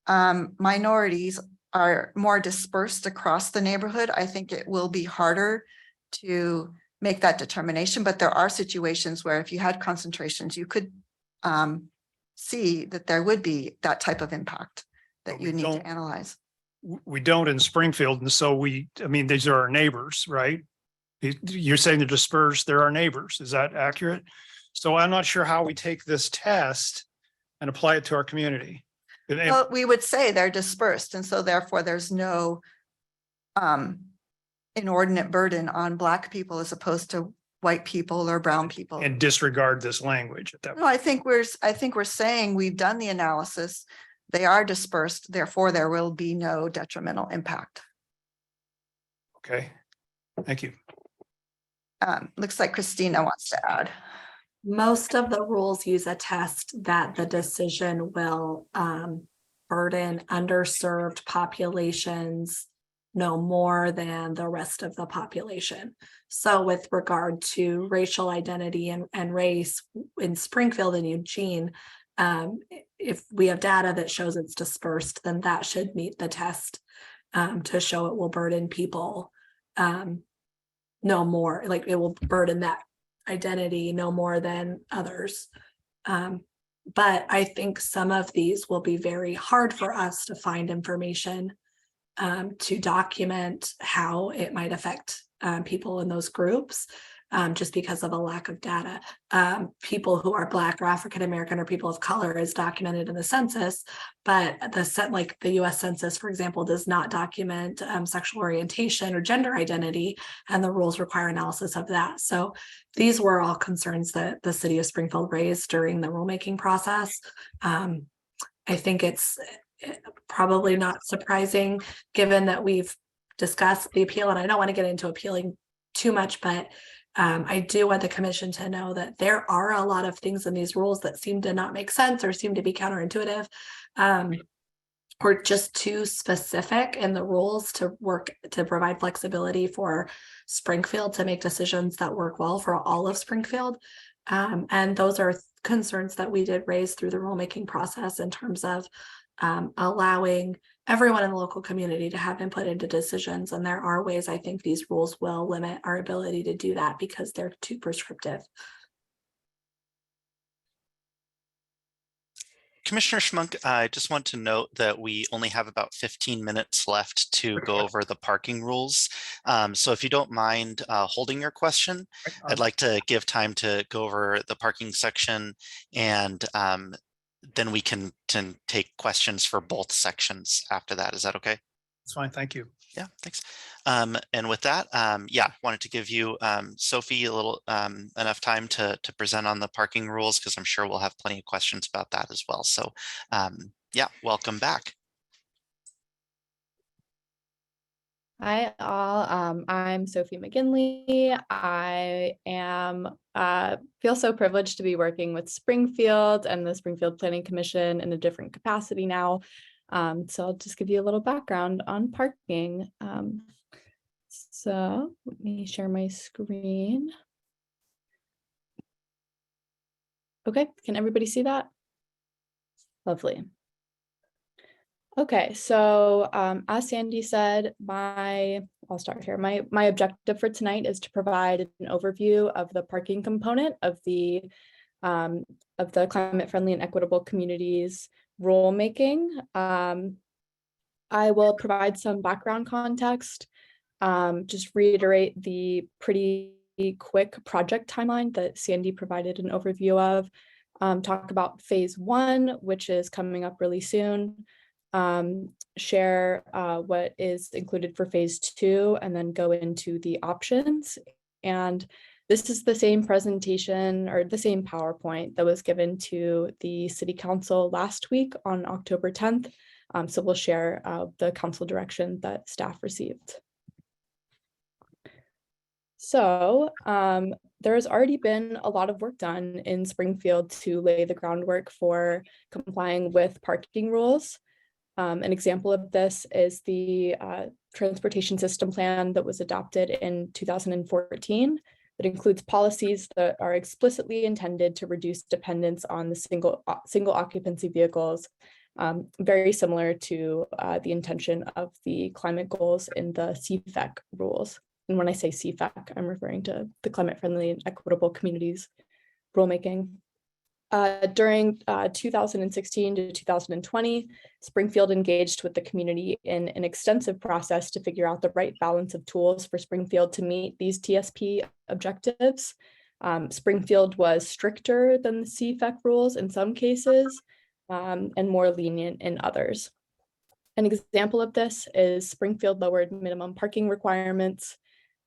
minorities are more dispersed across the neighborhood, I think it will be harder to make that determination. But there are situations where if you had concentrations, you could see that there would be that type of impact that But we you need to don't- analyze. We don't in Springfield. And so I mean, these are our neighbors, right? You're saying they're dispersed, they're our neighbors. Is that accurate? So I'm not sure how we take this test and apply it to our community. Well, we would say they're dispersed, and so therefore there's no inordinate burden on Black people as opposed to white people or brown people. And disregard this language at that No, I think we're saying we've done the analysis. They are dispersed, therefore there will be no detrimental impact. Okay, thank you. Looks like Christina wants to add. Most of the rules use a test that the decision will burden underserved populations no more than the rest of the population. So with regard to racial identity and race in Springfield and Eugene, if we have data that shows it's dispersed, then that should meet the test to show it will burden people no more, like it will burden that identity no more than others. But I think some of these will be very hard for us to find information to document how it might affect people in those groups, just because of a lack of data. People who are Black or African American or people of color is documented in the census, but like the US Census, for example, does not document sexual orientation or gender identity, and the rules require analysis of that. So these were all concerns that the city of Springfield raised during the rulemaking process. I think it's probably not surprising, given that we've discussed the appeal, and I don't want to get into appealing too much, but I do want the commission to know that there are a lot of things in these rules that seem to not make sense or seem to be counterintuitive, or just too specific in the rules to provide flexibility for Springfield to make decisions that work well for all of Springfield. And those are concerns that we did raise through the rulemaking process in terms of allowing everyone in the local community to have input into decisions. And there are ways I think these rules will limit our ability to do that because they're too prescriptive. Commissioner Schmunk, I just want to note that we only have about 15 minutes left to go over the parking rules. So if you don't mind holding your question, I'd like to give time to go over the parking section, and then we can take questions for both sections after that. Is that okay? That's fine, thank you. Yeah, thanks. And with that, yeah, wanted to give you, Sophie, a little enough time to present on the parking rules, because I'm sure we'll have plenty of questions about that as well. So yeah, welcome back. Hi all, I'm Sophie McGinley. I am feel so privileged to be working with Springfield and the Springfield Planning Commission in a different capacity now. So I'll just give you a little background on parking. So let me share my screen. Okay, can everybody see that? Lovely. Okay, so as Sandy said, I'll start here. My objective for tonight is to provide an overview of the parking component of the climate friendly and equitable communities rulemaking. I will provide some background context, just reiterate the pretty quick project timeline that Sandy provided an overview of, talk about phase 1, which is coming up really soon, share what is included for phase 2, and then go into the options. And this is the same presentation or the same PowerPoint that was given to the City Council last week on October 10th. So we'll share the council direction that staff received. So there has already been a lot of work done in Springfield to lay the groundwork for complying with parking rules. An example of this is the transportation system plan that was adopted in 2014 that includes policies that are explicitly intended to reduce dependence on the single occupancy vehicles, very similar to the intention of the climate goals in the CFEC rules. And when I say CFEC, I'm referring to the Climate Friendly and Equitable Communities rulemaking. During 2016 to 2020, Springfield engaged with the community in an extensive process to figure out the right balance of tools for Springfield to meet these TSP objectives. Springfield was stricter than the CFEC rules in some cases, and more lenient in others. An example of this is Springfield lowered minimum parking requirements,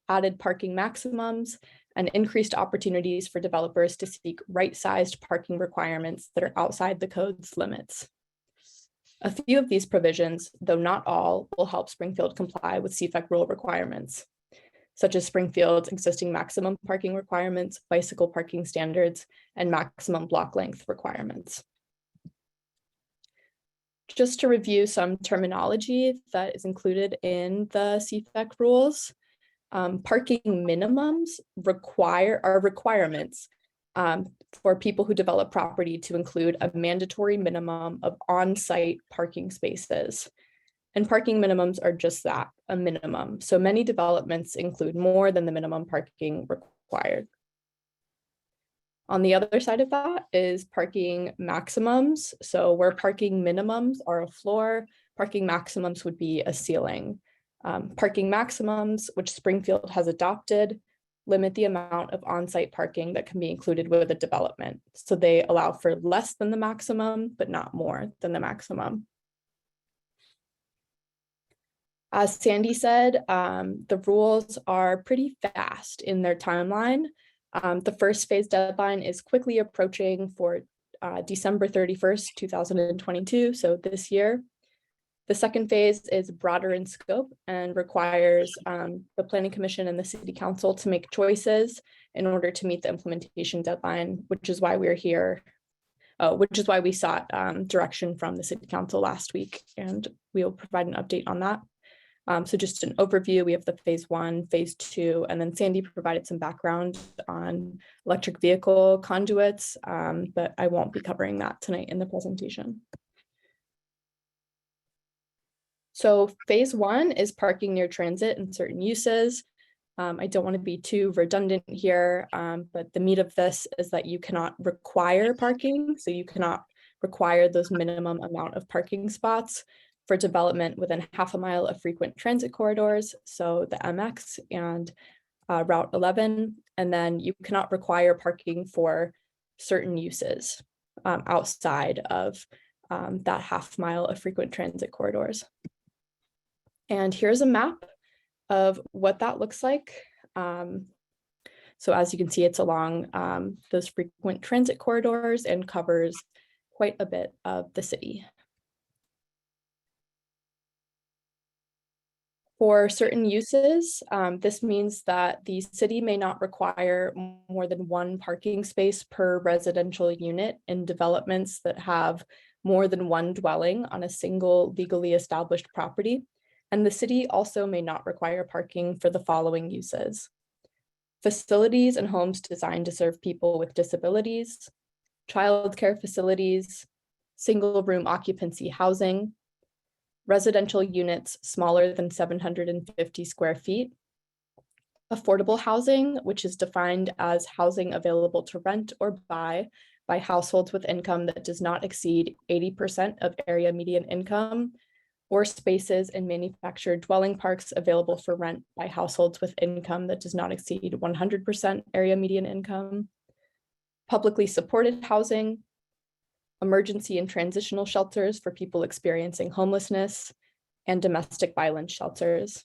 added parking maximums, and increased opportunities for developers to seek right-sized parking requirements that are outside the code's limits. A few of these provisions, though not all, will help Springfield comply with CFEC rule requirements, such as Springfield's existing maximum parking requirements, bicycle parking standards, and maximum block length requirements. Just to review some terminology that is included in the CFEC rules, parking minimums are requirements for people who develop property to include a mandatory minimum of on-site parking spaces. And parking minimums are just that, a minimum. So many developments include more than the minimum parking required. On the other side of that is parking maximums. So where parking minimums are a floor, parking maximums would be a ceiling. Parking maximums, which Springfield has adopted, limit the amount of on-site parking that can be included with a development. So they allow for less than the maximum, but not more than the maximum. As Sandy said, the rules are pretty fast in their timeline. The first phase deadline is quickly approaching for December 31st, 2022, so this year. The second phase is broader in scope and requires the Planning Commission and the City Council to make choices in order to meet the implementation deadline, which is why we're here, which is why we sought direction from the City Council last week, and we will provide an update on that. So just an overview, we have the phase 1, phase 2, and then Sandy provided some background on electric vehicle conduits, but I won't be covering that tonight in the presentation. So phase 1 is parking near transit and certain uses. I don't want to be too redundant here, but the meat of this is that you cannot require parking. So you cannot require those minimum amount of parking spots for development within half a mile of frequent transit corridors. So the MX and Route 11, and then you cannot require parking for certain uses outside of that half mile of frequent transit corridors. And here's a map of what that looks like. So as you can see, it's along those frequent transit corridors and covers quite a bit of the city. For certain uses, this means that the city may not require more than one parking space per residential unit in developments that have more than one dwelling on a single legally established property. And the city also may not require parking for the following uses: facilities and homes designed to serve people with disabilities, childcare facilities, single room occupancy housing, residential units smaller than 750 square feet, affordable housing, which is defined as housing available to rent or buy by households with income that does not exceed 80% of area median income, or spaces in manufactured dwelling parks available for rent by households with income that does not exceed 100% area median income, publicly supported housing, emergency and transitional shelters for people experiencing homelessness, and domestic violence shelters.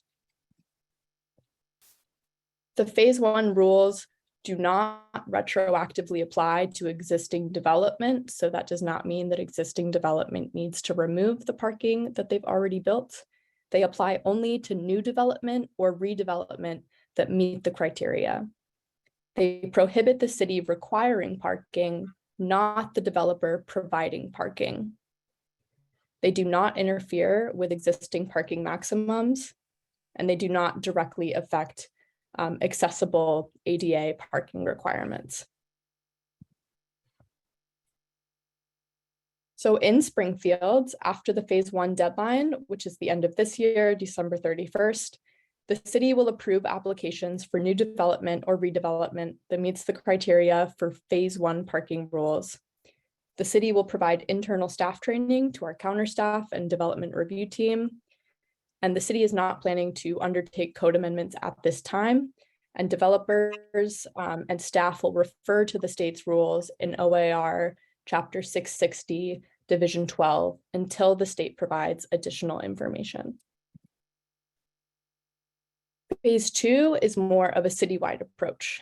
The Phase 1 rules do not retroactively apply to existing development, so that does not mean that existing development needs to remove the parking that they've already built. They apply only to new development or redevelopment that meet the criteria. They prohibit the city requiring parking, not the developer providing parking. They do not interfere with existing parking maximums, and they do not directly affect accessible ADA parking requirements. So in Springfield, after the Phase 1 deadline, which is the end of this year, December 31st, the city will approve applications for new development or redevelopment that meets the criteria for Phase 1 parking rules. The city will provide internal staff training to our counter staff and development review team. And the city is not planning to undertake code amendments at this time. And developers and staff will refer to the state's rules in OAR Chapter 660, Division 12, until the state provides additional information. Phase 2 is more of a citywide approach.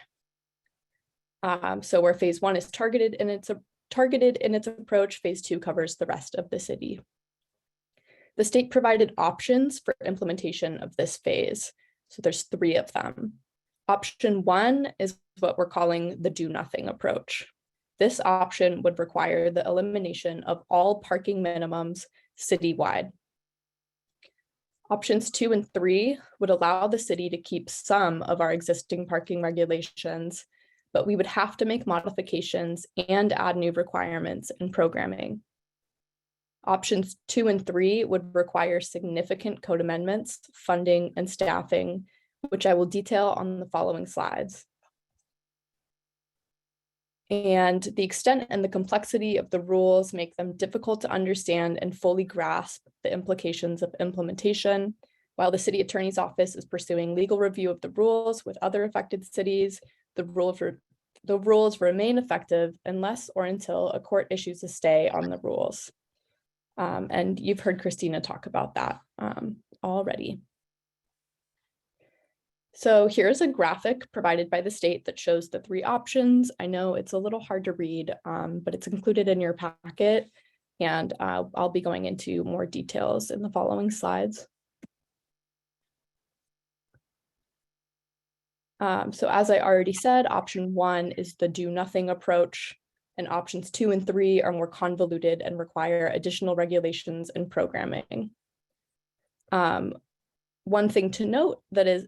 So where Phase 1 is targeted in its approach, Phase 2 covers the rest of the city. The state provided options for implementation of this phase. So there's 3 of them. Option 1 is what we're calling the do nothing approach. This option would require the elimination of all parking minimums citywide. Options 2 and 3 would allow the city to keep some of our existing parking regulations, but we would have to make modifications and add new requirements and programming. Options 2 and 3 would require significant code amendments, funding, and staffing, which I will detail on the following slides. And the extent and the complexity of the rules make them difficult to understand and fully grasp the implications of implementation. While the city attorney's office is pursuing legal review of the rules with other affected cities, the rules remain effective unless or until a court issues a stay on the rules. And you've heard Christina talk about that already. So here's a graphic provided by the state that shows the 3 options. I know it's a little hard to read, but it's included in your packet, and I'll be going into more details in the following slides. So as I already said, option 1 is the do nothing approach, and options 2 and 3 are more convoluted and require additional regulations and programming. One thing to note that is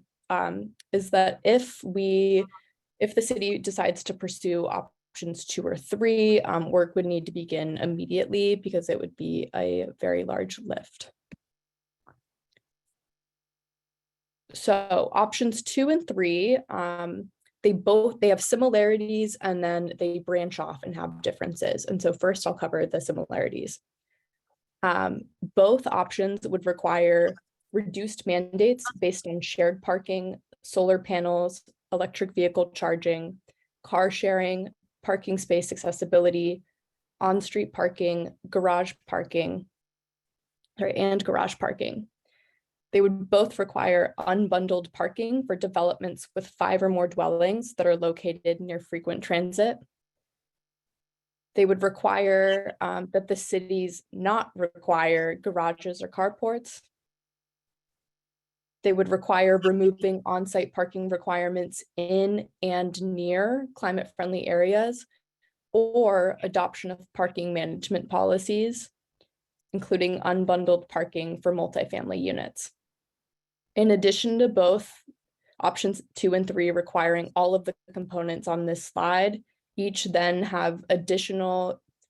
that if the city decides to pursue options 2 or 3, work would need to begin immediately because it would be a very large lift. So options 2 and 3, they have similarities and then they branch off and have differences. And so first I'll cover the similarities. Both options would require reduced mandates based on shared parking, solar panels, electric vehicle charging, car sharing, parking space accessibility, on-street parking, garage parking, and garage parking. They would both require unbundled parking for developments with 5 or more dwellings that are located near frequent transit. They would require that the cities not require garages or carports. They would require removing on-site parking requirements in and near climate-friendly areas, or adoption of parking management policies, including unbundled parking for multifamily units. In addition to both options 2 and 3 requiring all of the components on this slide, each then have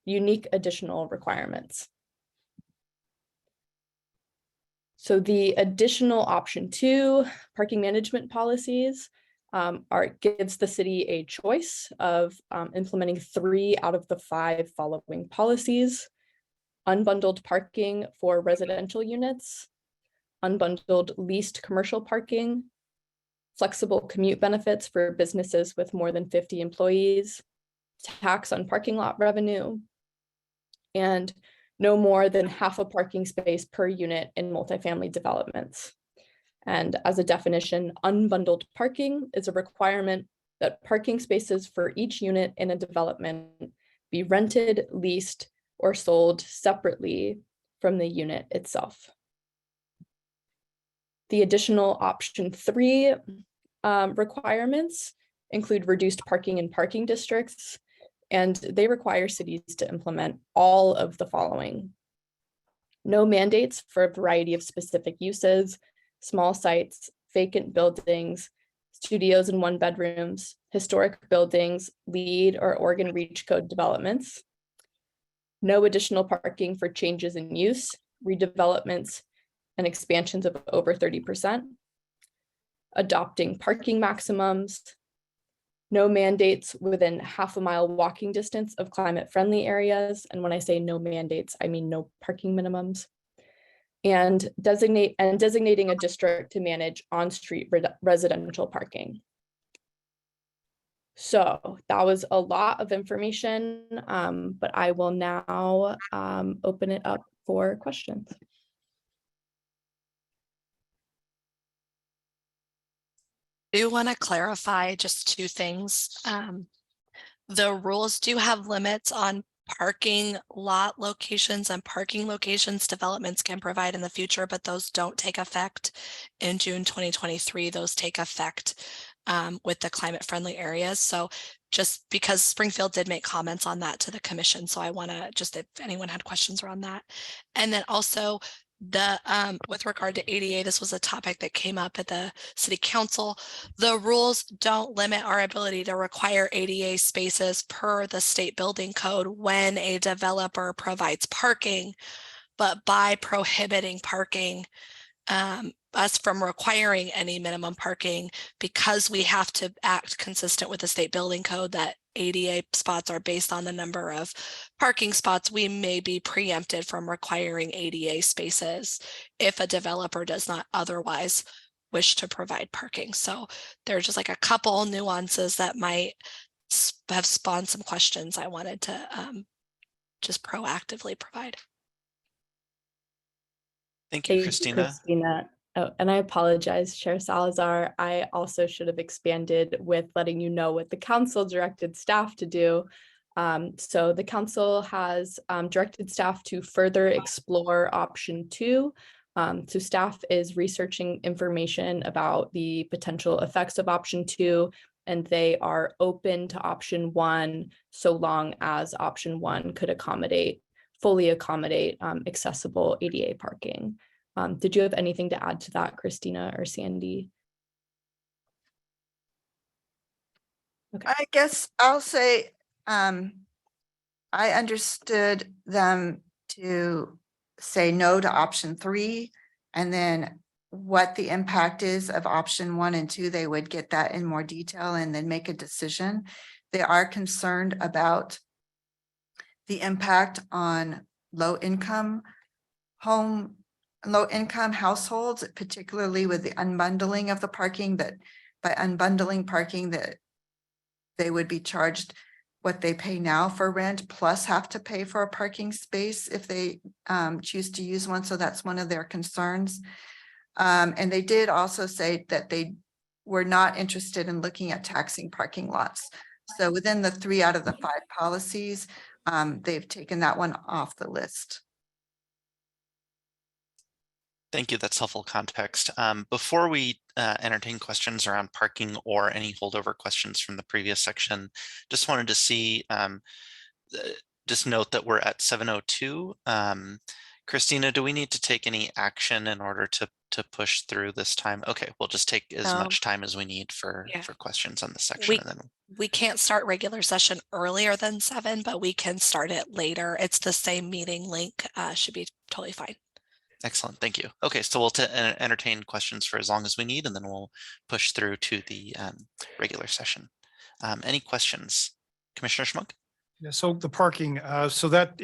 unique additional requirements. So the additional option 2, parking management policies, gives the city a choice of implementing 3 out of the 5 following policies: unbundled parking for residential units, unbundled leased commercial parking, flexible commute benefits for businesses with more than 50 employees, tax on parking lot revenue, and no more than half a parking space per unit in multifamily developments. And as a definition, unbundled parking is a requirement that parking spaces for each unit in a development be rented, leased, or sold separately from the unit itself. The additional option 3 requirements include reduced parking in parking districts, and they require cities to implement all of the following: no mandates for a variety of specific uses, small sites, vacant buildings, studios and 1-bedrooms, historic buildings, LEED or Oregon Reach Code developments, no additional parking for changes in use, redevelopments, and expansions of over 30%, adopting parking maximums, no mandates within half-a-mile walking distance of climate-friendly areas. And when I say no mandates, I mean no parking minimums. And designating a district to manage on-street residential parking. So that was a lot of information, but I will now open it up for questions. I do want to clarify just 2 things. The rules do have limits on parking lot locations and parking locations developments can provide in the future, but those don't take effect in June 2023. Those take effect with the climate friendly areas. So just because Springfield did make comments on that to the commission. So I want to just, if anyone had questions around that. And then also with regard to ADA, this was a topic that came up at the city council. The rules don't limit our ability to require ADA spaces per the state building code when a developer provides parking, but by prohibiting parking, us from requiring any minimum parking, because we have to act consistent with the state building code that ADA spots are based on the number of parking spots, we may be preempted from requiring ADA spaces if a developer does not otherwise wish to provide parking. So there are just like a couple nuances that might have spawned some questions I wanted to just proactively provide. Thank you, Christina. Oh, and I apologize, Chair Salazar. I also should have expanded with letting you know what the council directed staff to do. So the council has directed staff to further explore option 2. So staff is researching information about the potential effects of option 2, and they are open to option 1 so long as option 1 could fully accommodate accessible ADA parking. Did you have anything to add to that, Christina or Sandy? Okay. I guess I'll say, I understood them to say no to option 3, and then what the impact is of option 1 and 2, they would get that in more detail and then make a decision. They are concerned about the impact on low-income households, particularly with the unbundling of the parking, that by unbundling parking that they would be charged what they pay now for rent plus have to pay for a parking space if they choose to use one. So that's one of their concerns. And they did also say that they were not interested in looking at taxing parking lots. So within the 3 out of the 5 policies, they've taken that one off the list. Thank you. That's helpful context. Before we entertain questions around parking or any holdover questions from the previous section, just wanted to see, just note that we're at 7:02. Christina, do we need to take any action in order to push through this time? Okay, we'll just take as No. much time as we need for Yeah. questions on this section We- and then. We can't start regular session earlier than 7, but we can start it later. It's the same meeting link, should be totally fine. Excellent, thank you. Okay, so we'll entertain questions for as long as we need, and then we'll push through to the regular session. Any questions? Commissioner Schmuck? Yeah, so the parking, so that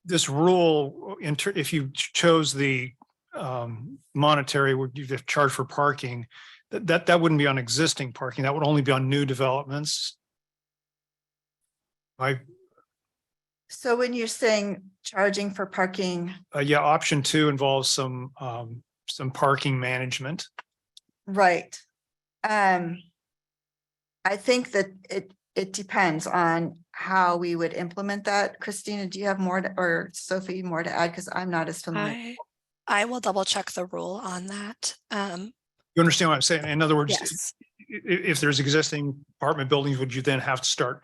this rule, if you chose the monetary, would you have charge for parking? That wouldn't be on existing parking. That would only be on new developments. So when you're saying charging for parking, Yeah, option 2 involves some parking management. right? I think that it depends on how we would implement that. Christina, do you have more or Sophie more to add? Because I'm not as familiar. I will double check the rule on that. You understand what I'm saying? In other words, Yes. if there's existing apartment buildings, would you then have to start,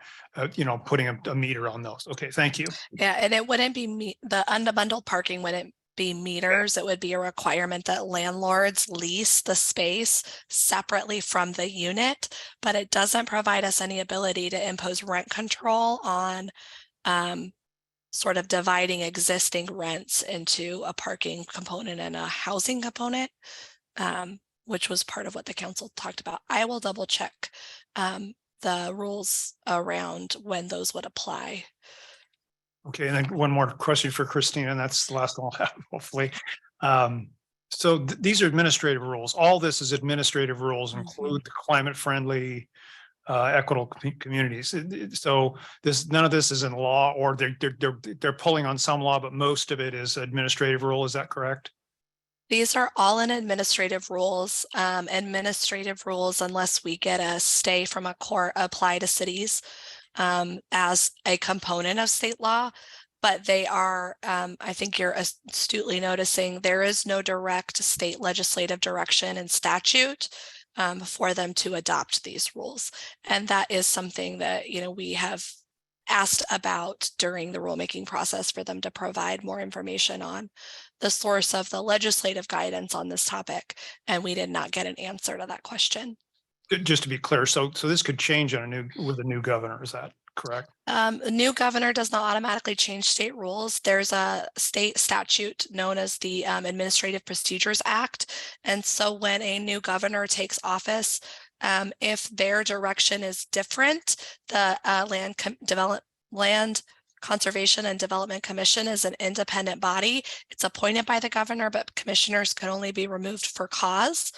putting a meter on those? Okay, thank you. Yeah, and it wouldn't be the unbundled parking wouldn't be meters. It would be a requirement that landlords lease the space separately from the unit, but it doesn't provide us any ability to impose rent control on sort of dividing existing rents into a parking component and a housing component, which was part of what the council talked about. I will double check the rules around when those would apply. Okay, and then one more question for Christina, and that's the last one I'll have, hopefully. So these are administrative rules. All this is administrative rules, include the climate friendly, equitable communities. So none of this is in law, or they're pulling on some law, but most of it is administrative rule. Is that correct? These are all in administrative rules. Administrative rules, unless we get a stay from a court, apply to cities as a component of state law. But they are, I think you're astutely noticing, there is no direct state legislative direction and statute for them to adopt these rules. And that is something that, we have asked about during the rulemaking process for them to provide more information on the source of the legislative guidance on this topic. And we did not get an answer to that question. Just to be clear, so this could change with a new governor. Is that correct? A new governor does not automatically change state rules. There's a state statute known as the Administrative Procedures Act. And so when a new governor takes office, if their direction is different, the Land Conservation and Development Commission is an independent body. It's appointed by the governor, but commissioners can only be removed for cause.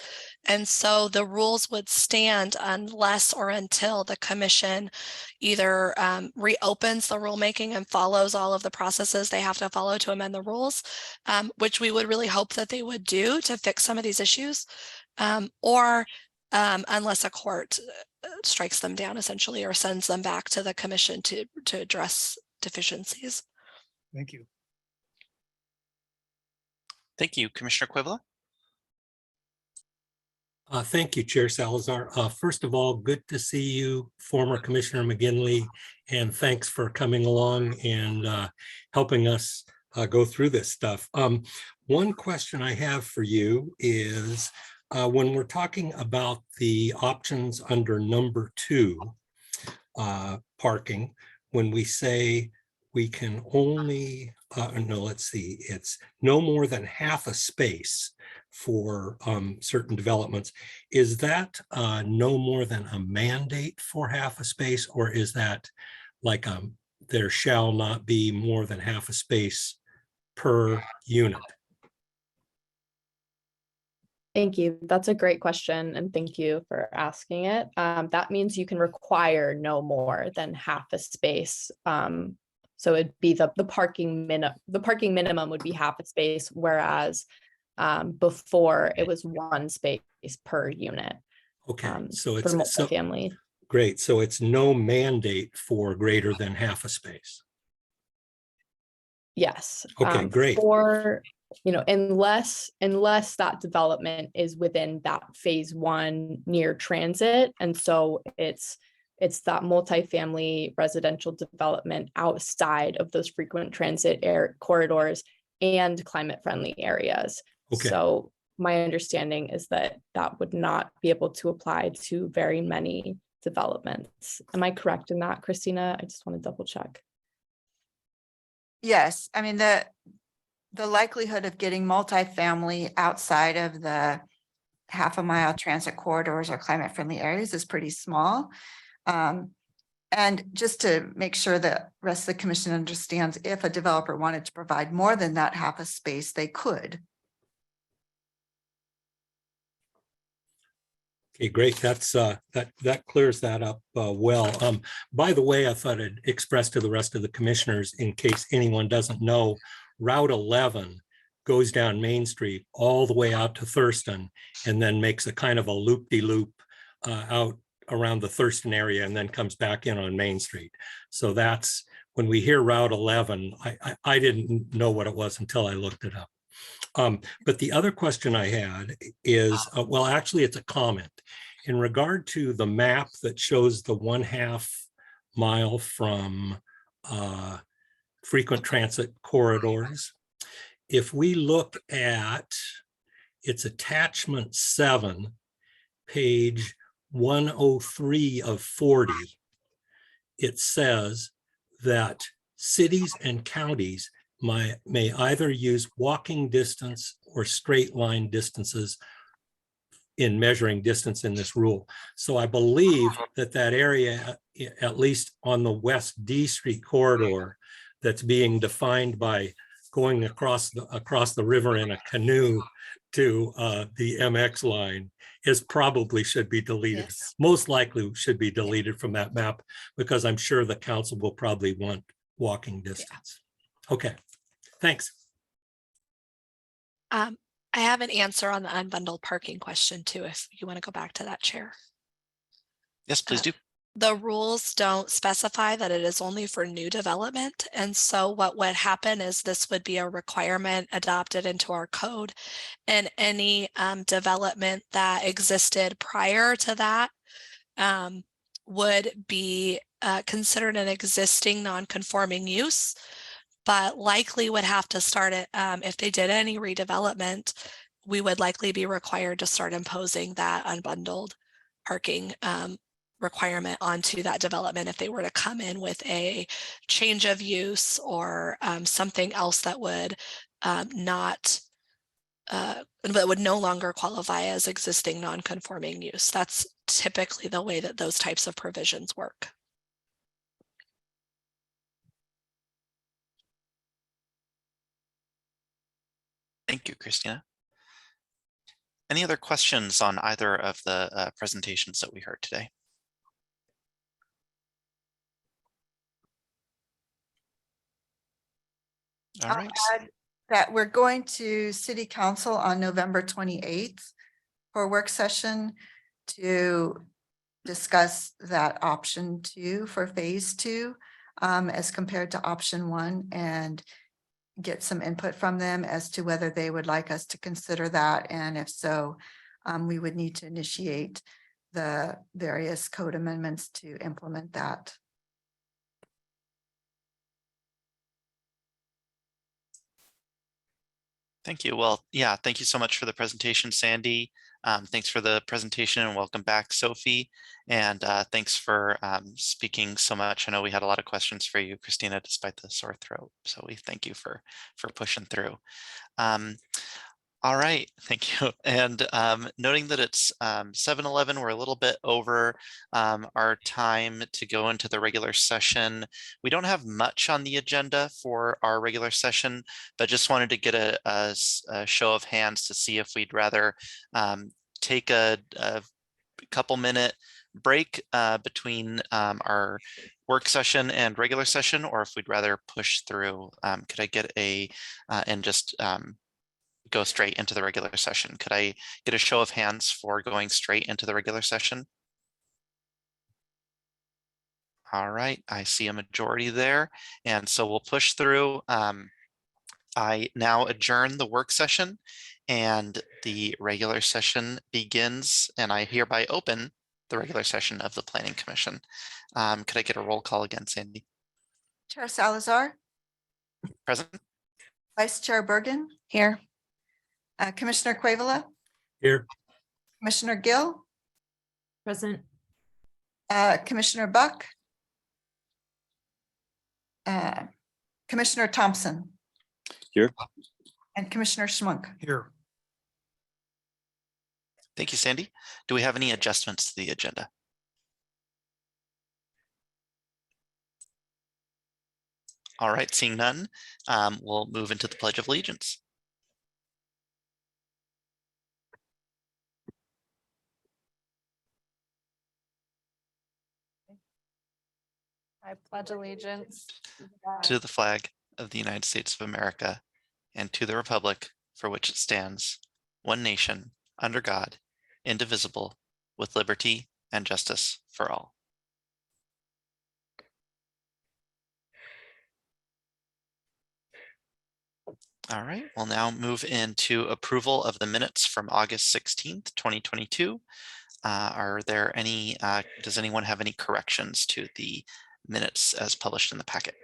And so the rules would stand unless or until the commission either reopens the rulemaking and follows all of the processes they have to follow to amend the rules, which we would really hope that they would do to fix some of these issues, or unless a court strikes them down essentially or sends them back to the commission to address deficiencies. Thank you. Thank you, Commissioner Quibla. Thank you, Chair Salazar. First of all, good to see you, former Commissioner McGinley, and thanks for coming along and helping us go through this stuff. One question I have for you is when we're talking about the options under number 2, parking, when we say we can only, no, let's see, it's no more than half a space for certain developments. Is that no more than a mandate for half a space, or is that like there shall not be more than half a space per unit? Thank you. That's a great question, and thank you for asking it. That means you can require no more than half a space. So it'd be the parking minimum would be half a space, whereas before it was 1 space per unit. Okay, so for it's multifamily. Great. So it's no mandate for greater than half a space. Yes. Okay, great. For, unless that development is within that phase 1 near transit. And so it's that multifamily residential development outside of those frequent transit corridors. and climate friendly areas. Okay. So my understanding is that that would not be able to apply to very many developments. Am I correct in that, Christina? I just want to double check. Yes, I mean, the likelihood of getting multifamily outside of the half a mile transit corridors or climate friendly areas is pretty small. And just to make sure that rest of the commission understands, if a developer wanted to provide more than that half a space, they could. Okay, great. That's that clears that up well. By the way, I thought I'd express to the rest of the commissioners, in case anyone doesn't know, Route 11 goes down Main Street all the way out to Thurston and then makes a kind of a loop-de-loop out around the Thurston area and then comes back in on Main Street. So that's when we hear Route 11, I didn't know what it was until I looked it up. But the other question I had is, well, actually, it's a comment in regard to the map that shows the 1/2 mile from frequent transit corridors. If we look at its attachment 7, page 103 of 40, it says that cities and counties may either use walking distance or straight line distances in measuring distance in this rule. So I believe that that area, at least on the West D Street corridor, that's being defined by going across the river in a canoe to the MX line, is probably should be deleted. Yes. Most likely should be deleted from that map, because I'm sure the council will probably want walking distance. Okay, thanks. I have an answer on the unbundled parking question too, if you want to go back to that, Chair. Yes, please do. The rules don't specify that it is only for new development. And so what would happen is this would be a requirement adopted into our code, and any development that existed prior to that would be considered an existing non-conforming use, but likely would have to start it if they did any redevelopment, we would likely be required to start imposing that unbundled parking requirement onto that development if they were to come in with a change of use or something else that would that would no longer qualify as existing non-conforming use. That's typically the way that those types of provisions work. Thank you, Christina. Any other questions on either of the presentations that we heard today? All right. Add that we're going to City Council on November 28th for a work session to discuss that option 2 for phase 2 as compared to option 1, and get some input from them as to whether they would like us to consider that. And if so, we would need to initiate the various code amendments to implement that. Thank you. Well, yeah, thank you so much for the presentation, Sandy. Thanks for the presentation and welcome back, Sophie. And thanks for speaking so much. I know we had a lot of questions for you, Christina, despite the sore throat. So we thank you for pushing through. All right, thank you. And noting that it's 7:11, we're a little bit over our time to go into the regular session. We don't have much on the agenda for our regular session, but just wanted to get a show of hands to see if we'd rather take a couple minute break between our work session and regular session, or if we'd rather push through. Could I get and just go straight into the regular session? Could I get a show of hands for going straight into the regular session? All right, I see a majority there. And so we'll push through. I now adjourn the work session and the regular session begins, and I hereby open the regular session of the Planning Commission. Could I get a roll call again, Sandy? Chair Salazar, Present? Vice Chair Bergen, Here. Commissioner Quavala, Here. Commissioner Gill, Present. Commissioner Buck, Commissioner Thompson. Here. And Commissioner Schmunk. Here. Thank you, Sandy. Do we have any adjustments to the agenda? All right, seeing none, we'll move into the Pledge of Allegiance. I pledge allegiance To the flag of the United States of America and to the republic for which it stands, one nation, under God, indivisible, with liberty and justice for all. All right, we'll now move into approval of the minutes from August 16th, 2022. Are there any, does anyone have any corrections to the minutes as published in the packet?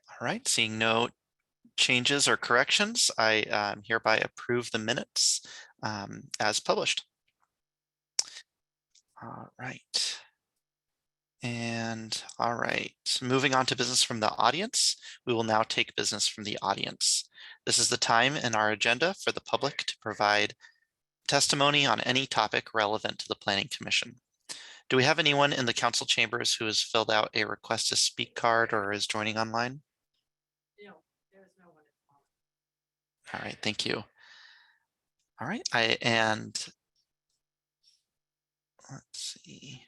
All right, seeing no changes or corrections, I hereby approve the minutes as published. All right. And all right, moving on to business from the audience, we will now take business from the audience. This is the time in our agenda for the public to provide testimony on any topic relevant to the Planning Commission. Do we have anyone in the council chambers who has filled out a request to speak card or is joining online? No, there's no one. All right, thank you. All right, let's see.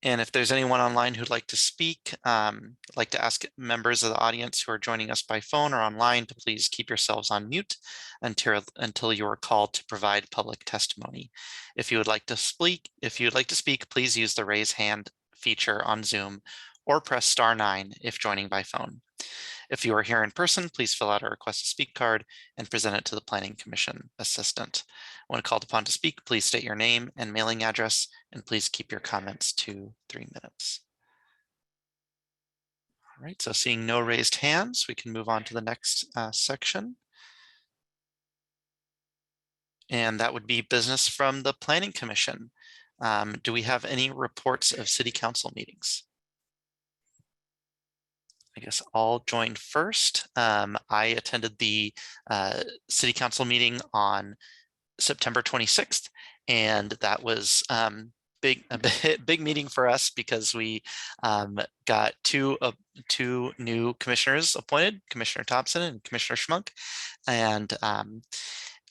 And if there's anyone online who'd like to speak, like to ask members of the audience who are joining us by phone or online to please keep yourselves on mute until you are called to provide public testimony. If you would like to speak, please use the raise hand feature on Zoom or press *9 if joining by phone. If you are here in person, please fill out a request to speak card and present it to the Planning Commission assistant. When called upon to speak, please state your name and mailing address, and please keep your comments to 3 minutes. All right, so seeing no raised hands, we can move on to the next section. And that would be business from the Planning Commission. Do we have any reports of City Council meetings? I guess I'll join first. I attended the City Council meeting on September 26th, and that was a big meeting for us because we got two new commissioners appointed, Commissioner Thompson and Commissioner Schmunk, and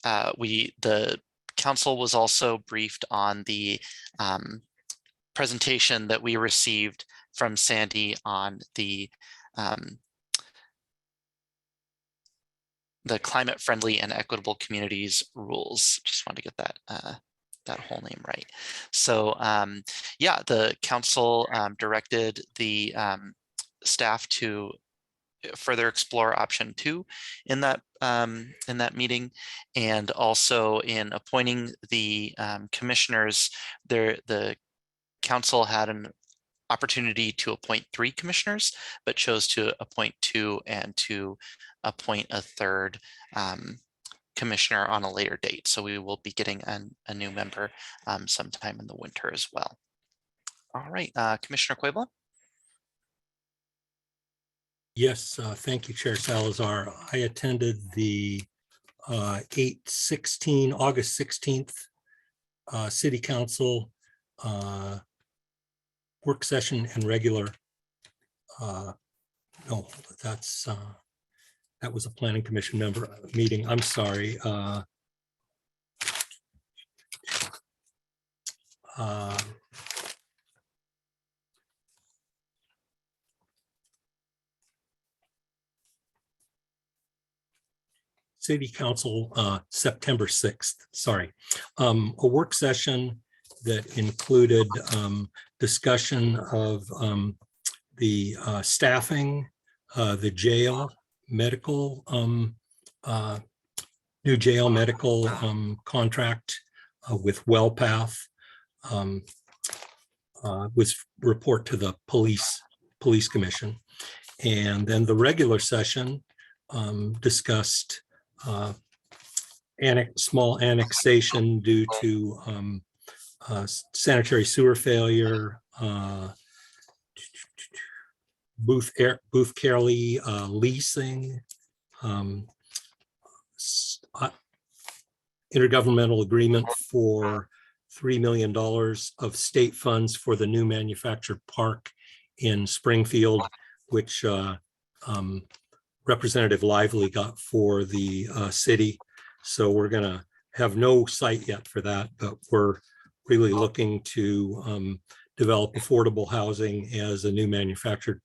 the council was also briefed on the presentation that we received from Sandy on the climate friendly and equitable communities rules. Just wanted to get that whole name right. So yeah, the council directed the staff to further explore option 2 in that meeting, and also in appointing the commissioners. The council had an opportunity to appoint 3 commissioners, but chose to appoint 2 and to appoint a 3rd commissioner on a later date. So we will be getting a new member sometime in the winter as well. All right, Commissioner Quavala. Yes, thank you, Chair Salazar. I attended the August 16th City Council work session and regular. No, that was a Planning Commission member meeting. I'm sorry. City Council, September 6th, sorry. A work session that included discussion of the staffing, the jail medical, new jail medical contract with WellPath, was report to the police commission. And then the regular session discussed small annexation due to sanitary sewer failure, Booth Carely leasing, intergovernmental agreement for $3 million of state funds for the new manufactured park in Springfield, which Representative Lively got for the city. So we're going to have no site yet for that, but we're really looking to develop affordable housing as a new manufactured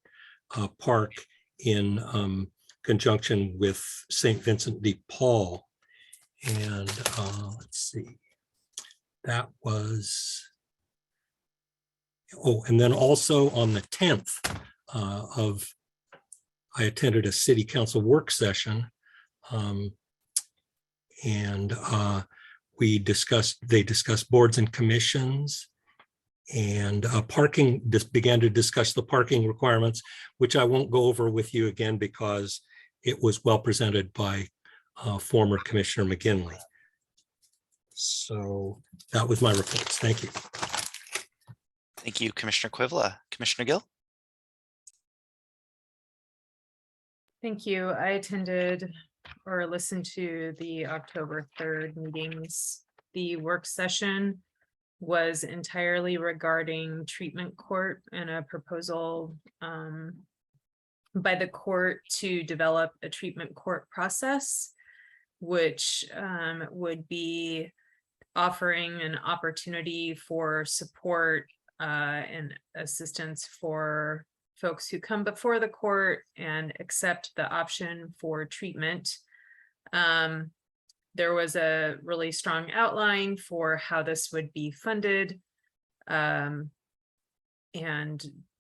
park in conjunction with St. Vincent de Paul. And let's see, that was, oh, and then also on the 10th I attended a city council work session, and they discussed boards and commissions, and parking, just began to discuss the parking requirements, which I won't go over with you again because it was well presented by former Commissioner McGinley. So that was my reports. Thank you. Thank you, Commissioner Quivla. Commissioner Gill? Thank you. I attended or listened to the October 3rd meetings. The work session was entirely regarding treatment court and a proposal by the court to develop a treatment court process, which would be offering an opportunity for support and assistance for folks who come before the court and accept the option for treatment. There was a really strong outline for how this would be funded. And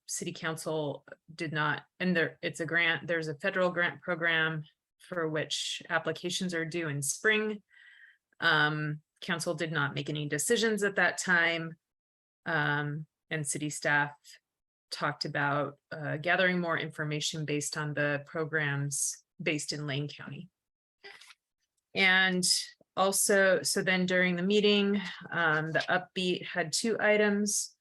City Council did not, and it's a grant, there's a federal grant program for which applications are due in spring. Council did not make any decisions at that time. And city staff talked about gathering more information based on the programs based in Lane County. And also, so then during the meeting, the upbeat had 2 items,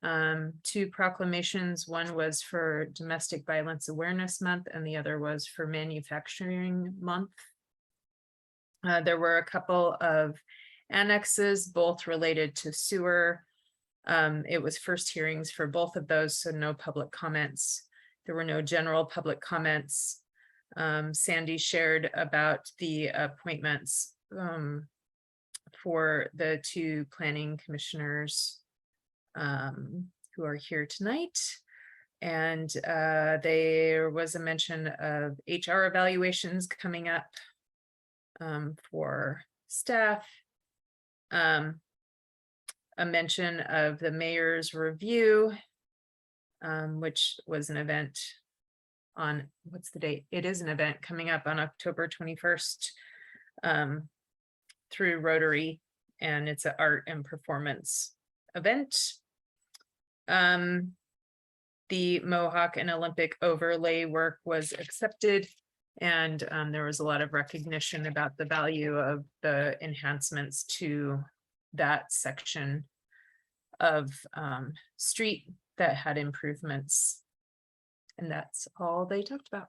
2 proclamations. One was for Domestic Violence Awareness Month and the other was for Manufacturing Month. There were a couple of annexes, both related to sewer. It was first hearings for both of those, so no public comments. There were no general public comments. Sandy shared about the appointments for the 2 planning commissioners who are here tonight. And there was a mention of HR evaluations coming up for staff. A mention of the mayor's review, which was an event on, what's the date? It is an event coming up on October 21st through Rotary, and it's an art and performance event. The Mohawk and Olympic overlay work was accepted, and there was a lot of recognition about the value of the enhancements to that section of street that had improvements. And that's all they talked about.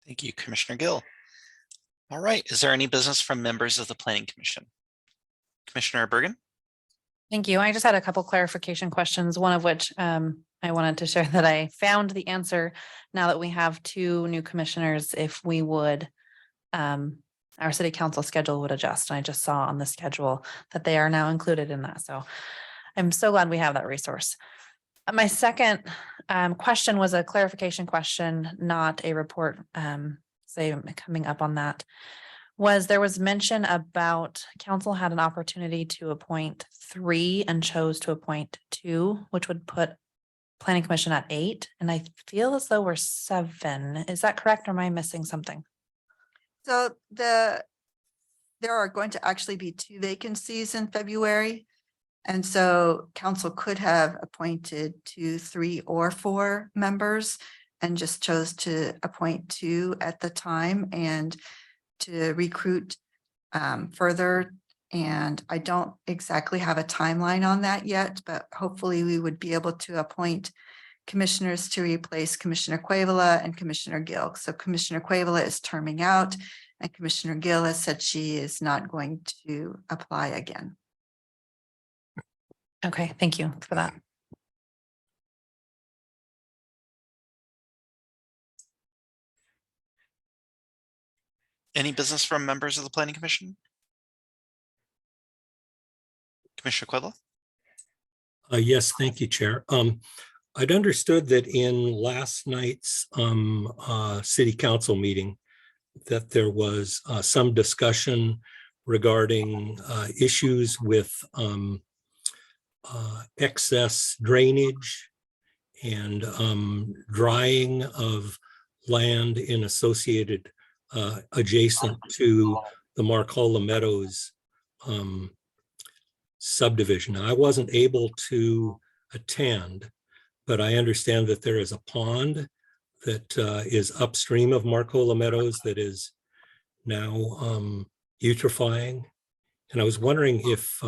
Thank you, Commissioner Gill. All right, is there any business from members of the Planning Commission? Commissioner Bergen? Thank you. I just had a couple clarification questions, one of which I wanted to share that I found the answer now that we have 2 new commissioners, if we would, our city council schedule would adjust. And I just saw on the schedule that they are now included in that. So I'm so glad we have that resource. My second question was a clarification question, not a report, say coming up on that. There was mention about council had an opportunity to appoint 3 and chose to appoint 2, which would put planning commission at 8. And I feel as though we're 7. Is that correct? Or am I missing something? So there are going to actually be 2 vacancies in February. And so council could have appointed 2, 3, or 4 members and just chose to appoint 2 at the time and to recruit further. And I don't exactly have a timeline on that yet, but hopefully we would be able to appoint commissioners to replace Commissioner Cuevola and Commissioner Gill. So Commissioner Cuevola is terming out and Commissioner Gill has said she is not going to apply again. Okay, thank you for that. Any business from members of the Planning Commission? Commissioner Quibble? Yes, thank you, Chair. I'd understood that in last night's city council meeting that there was some discussion regarding issues with excess drainage and drying of land in associated adjacent to the Marcola Meadows subdivision. I wasn't able to attend, but I understand that there is a pond that is upstream of Marcola Meadows that is now eutrophying. And I was wondering if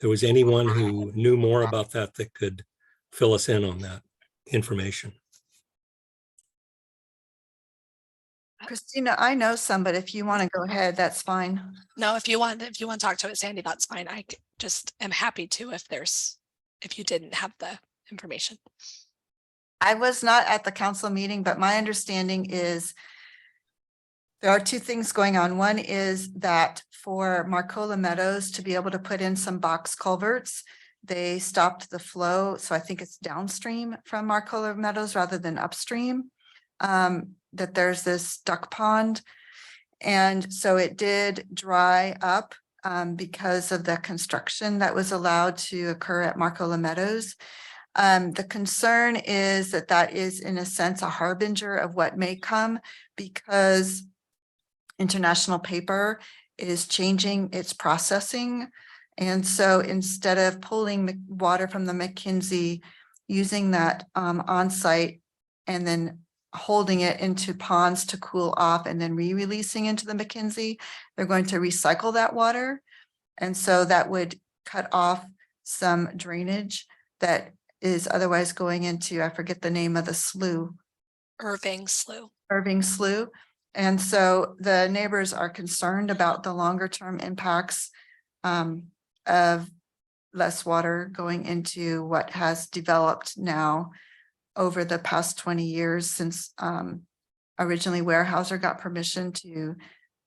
there was anyone who knew more about that that could fill us in on that information. Christina, I know some, but if you want to go ahead, that's fine. No, if you want to talk to it, Sandy, that's fine. Just am happy to if you didn't have the information. I was not at the council meeting, but my understanding is there are 2 things going on. One is that for Marcola Meadows to be able to put in some box culverts, they stopped the flow. So I think it's downstream from Marcola Meadows rather than upstream. That there's this duck pond. And so it did dry up because of the construction that was allowed to occur at Marcola Meadows. The concern is that that is in a sense a harbinger of what may come because International Paper is changing its processing. And so instead of pulling water from the McKinsey, using that on-site and then holding it into ponds to cool off and then re-releasing into the McKinsey, they're going to recycle that water. And so that would cut off some drainage that is otherwise going into, I forget the name of the slough. Irving Slough. Irving Slough. And so the neighbors are concerned about the longer term impacts of less water going into what has developed now over the past 20 years since originally Weyerhaeuser got permission to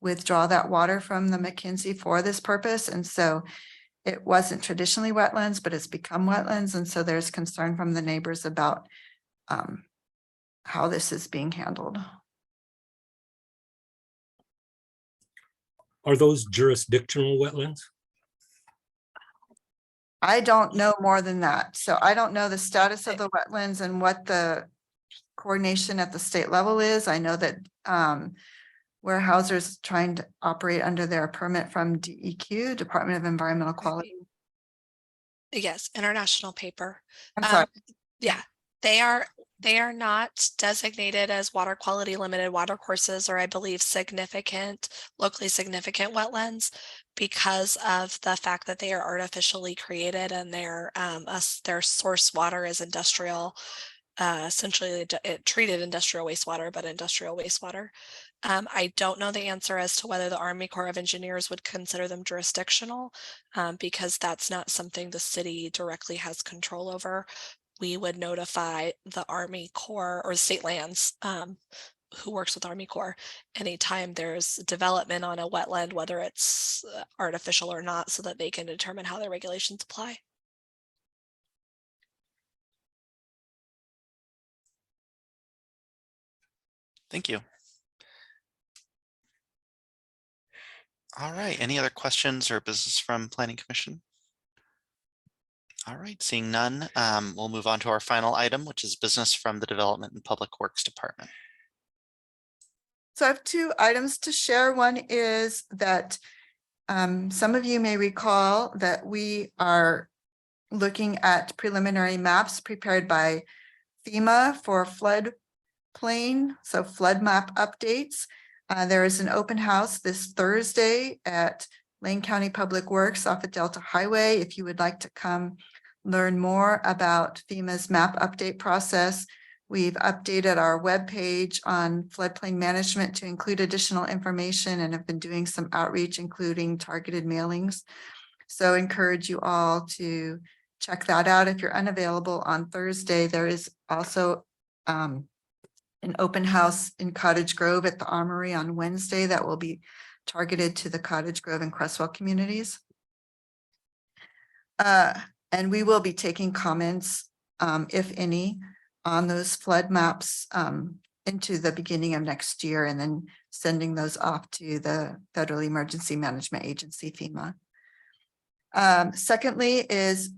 withdraw that water from the McKinsey for this purpose. And so it wasn't traditionally wetlands, but it's become wetlands. And so there's concern from the neighbors about how this is being handled. Are those jurisdictional wetlands? I don't know more than that. So I don't know the status of the wetlands and what the coordination at the state level is. I know that Weyerhaeuser is trying to operate under their permit from DEQ, Department of Environmental Quality. Yes, International Paper. I'm sorry. Yeah, they are not designated as water quality limited watercourses, or I believe locally significant wetlands, because of the fact that they are artificially created and their source water is industrial, essentially treated industrial wastewater, but industrial wastewater. I don't know the answer as to whether the Army Corps of Engineers would consider them jurisdictional, because that's not something the city directly has control over. We would notify the Army Corps or State Lands, who works with Army Corps, anytime there's development on a wetland, whether it's artificial or not, so that they can determine how their regulations apply. Thank you. All right, any other questions or business from Planning Commission? All right, seeing none, we'll move on to our final item, which is business from the Development and Public Works Department. So I have 2 items to share. One is that some of you may recall that we are looking at preliminary maps prepared by FEMA for floodplain, so flood map updates. There is an open house this Thursday at Lane County Public Works off of Delta Highway. If you would like to come learn more about FEMA's map update process, we've updated our webpage on floodplain management to include additional information and have been doing some outreach, including targeted mailings. So encourage you all to check that out. If you're unavailable on Thursday, there is also an open house in Cottage Grove at the Armory on Wednesday that will be targeted to the Cottage Grove and Cresswell communities. And we will be taking comments, if any, on those flood maps into the beginning of next year, and then sending those off to the Federal Emergency Management Agency, FEMA. Secondly is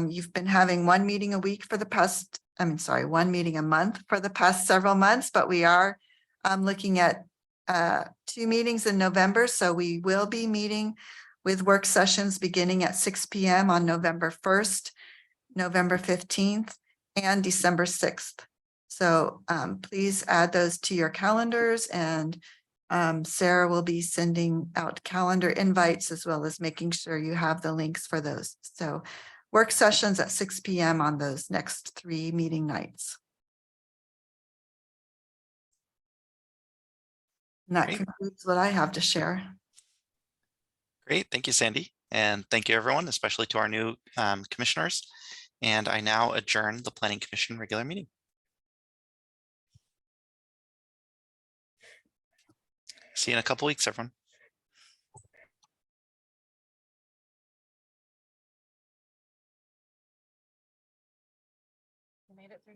you've been having one meeting a week for the past, one meeting a month for the past several months, but we are looking at 2 meetings in November. So we will be meeting with work sessions beginning at 6 p.m. on November 1st, November 15th, and December 6th. So please add those to your calendars, and Sarah will be sending out calendar invites as well as making sure you have the links for those. So work sessions at 6 p.m. on those next 3 meeting nights. And that Great. concludes what I have to share. Great. Thank you, Sandy. And thank you, everyone, especially to our new commissioners. And I now adjourn the Planning Commission regular meeting. See you in a couple weeks, everyone.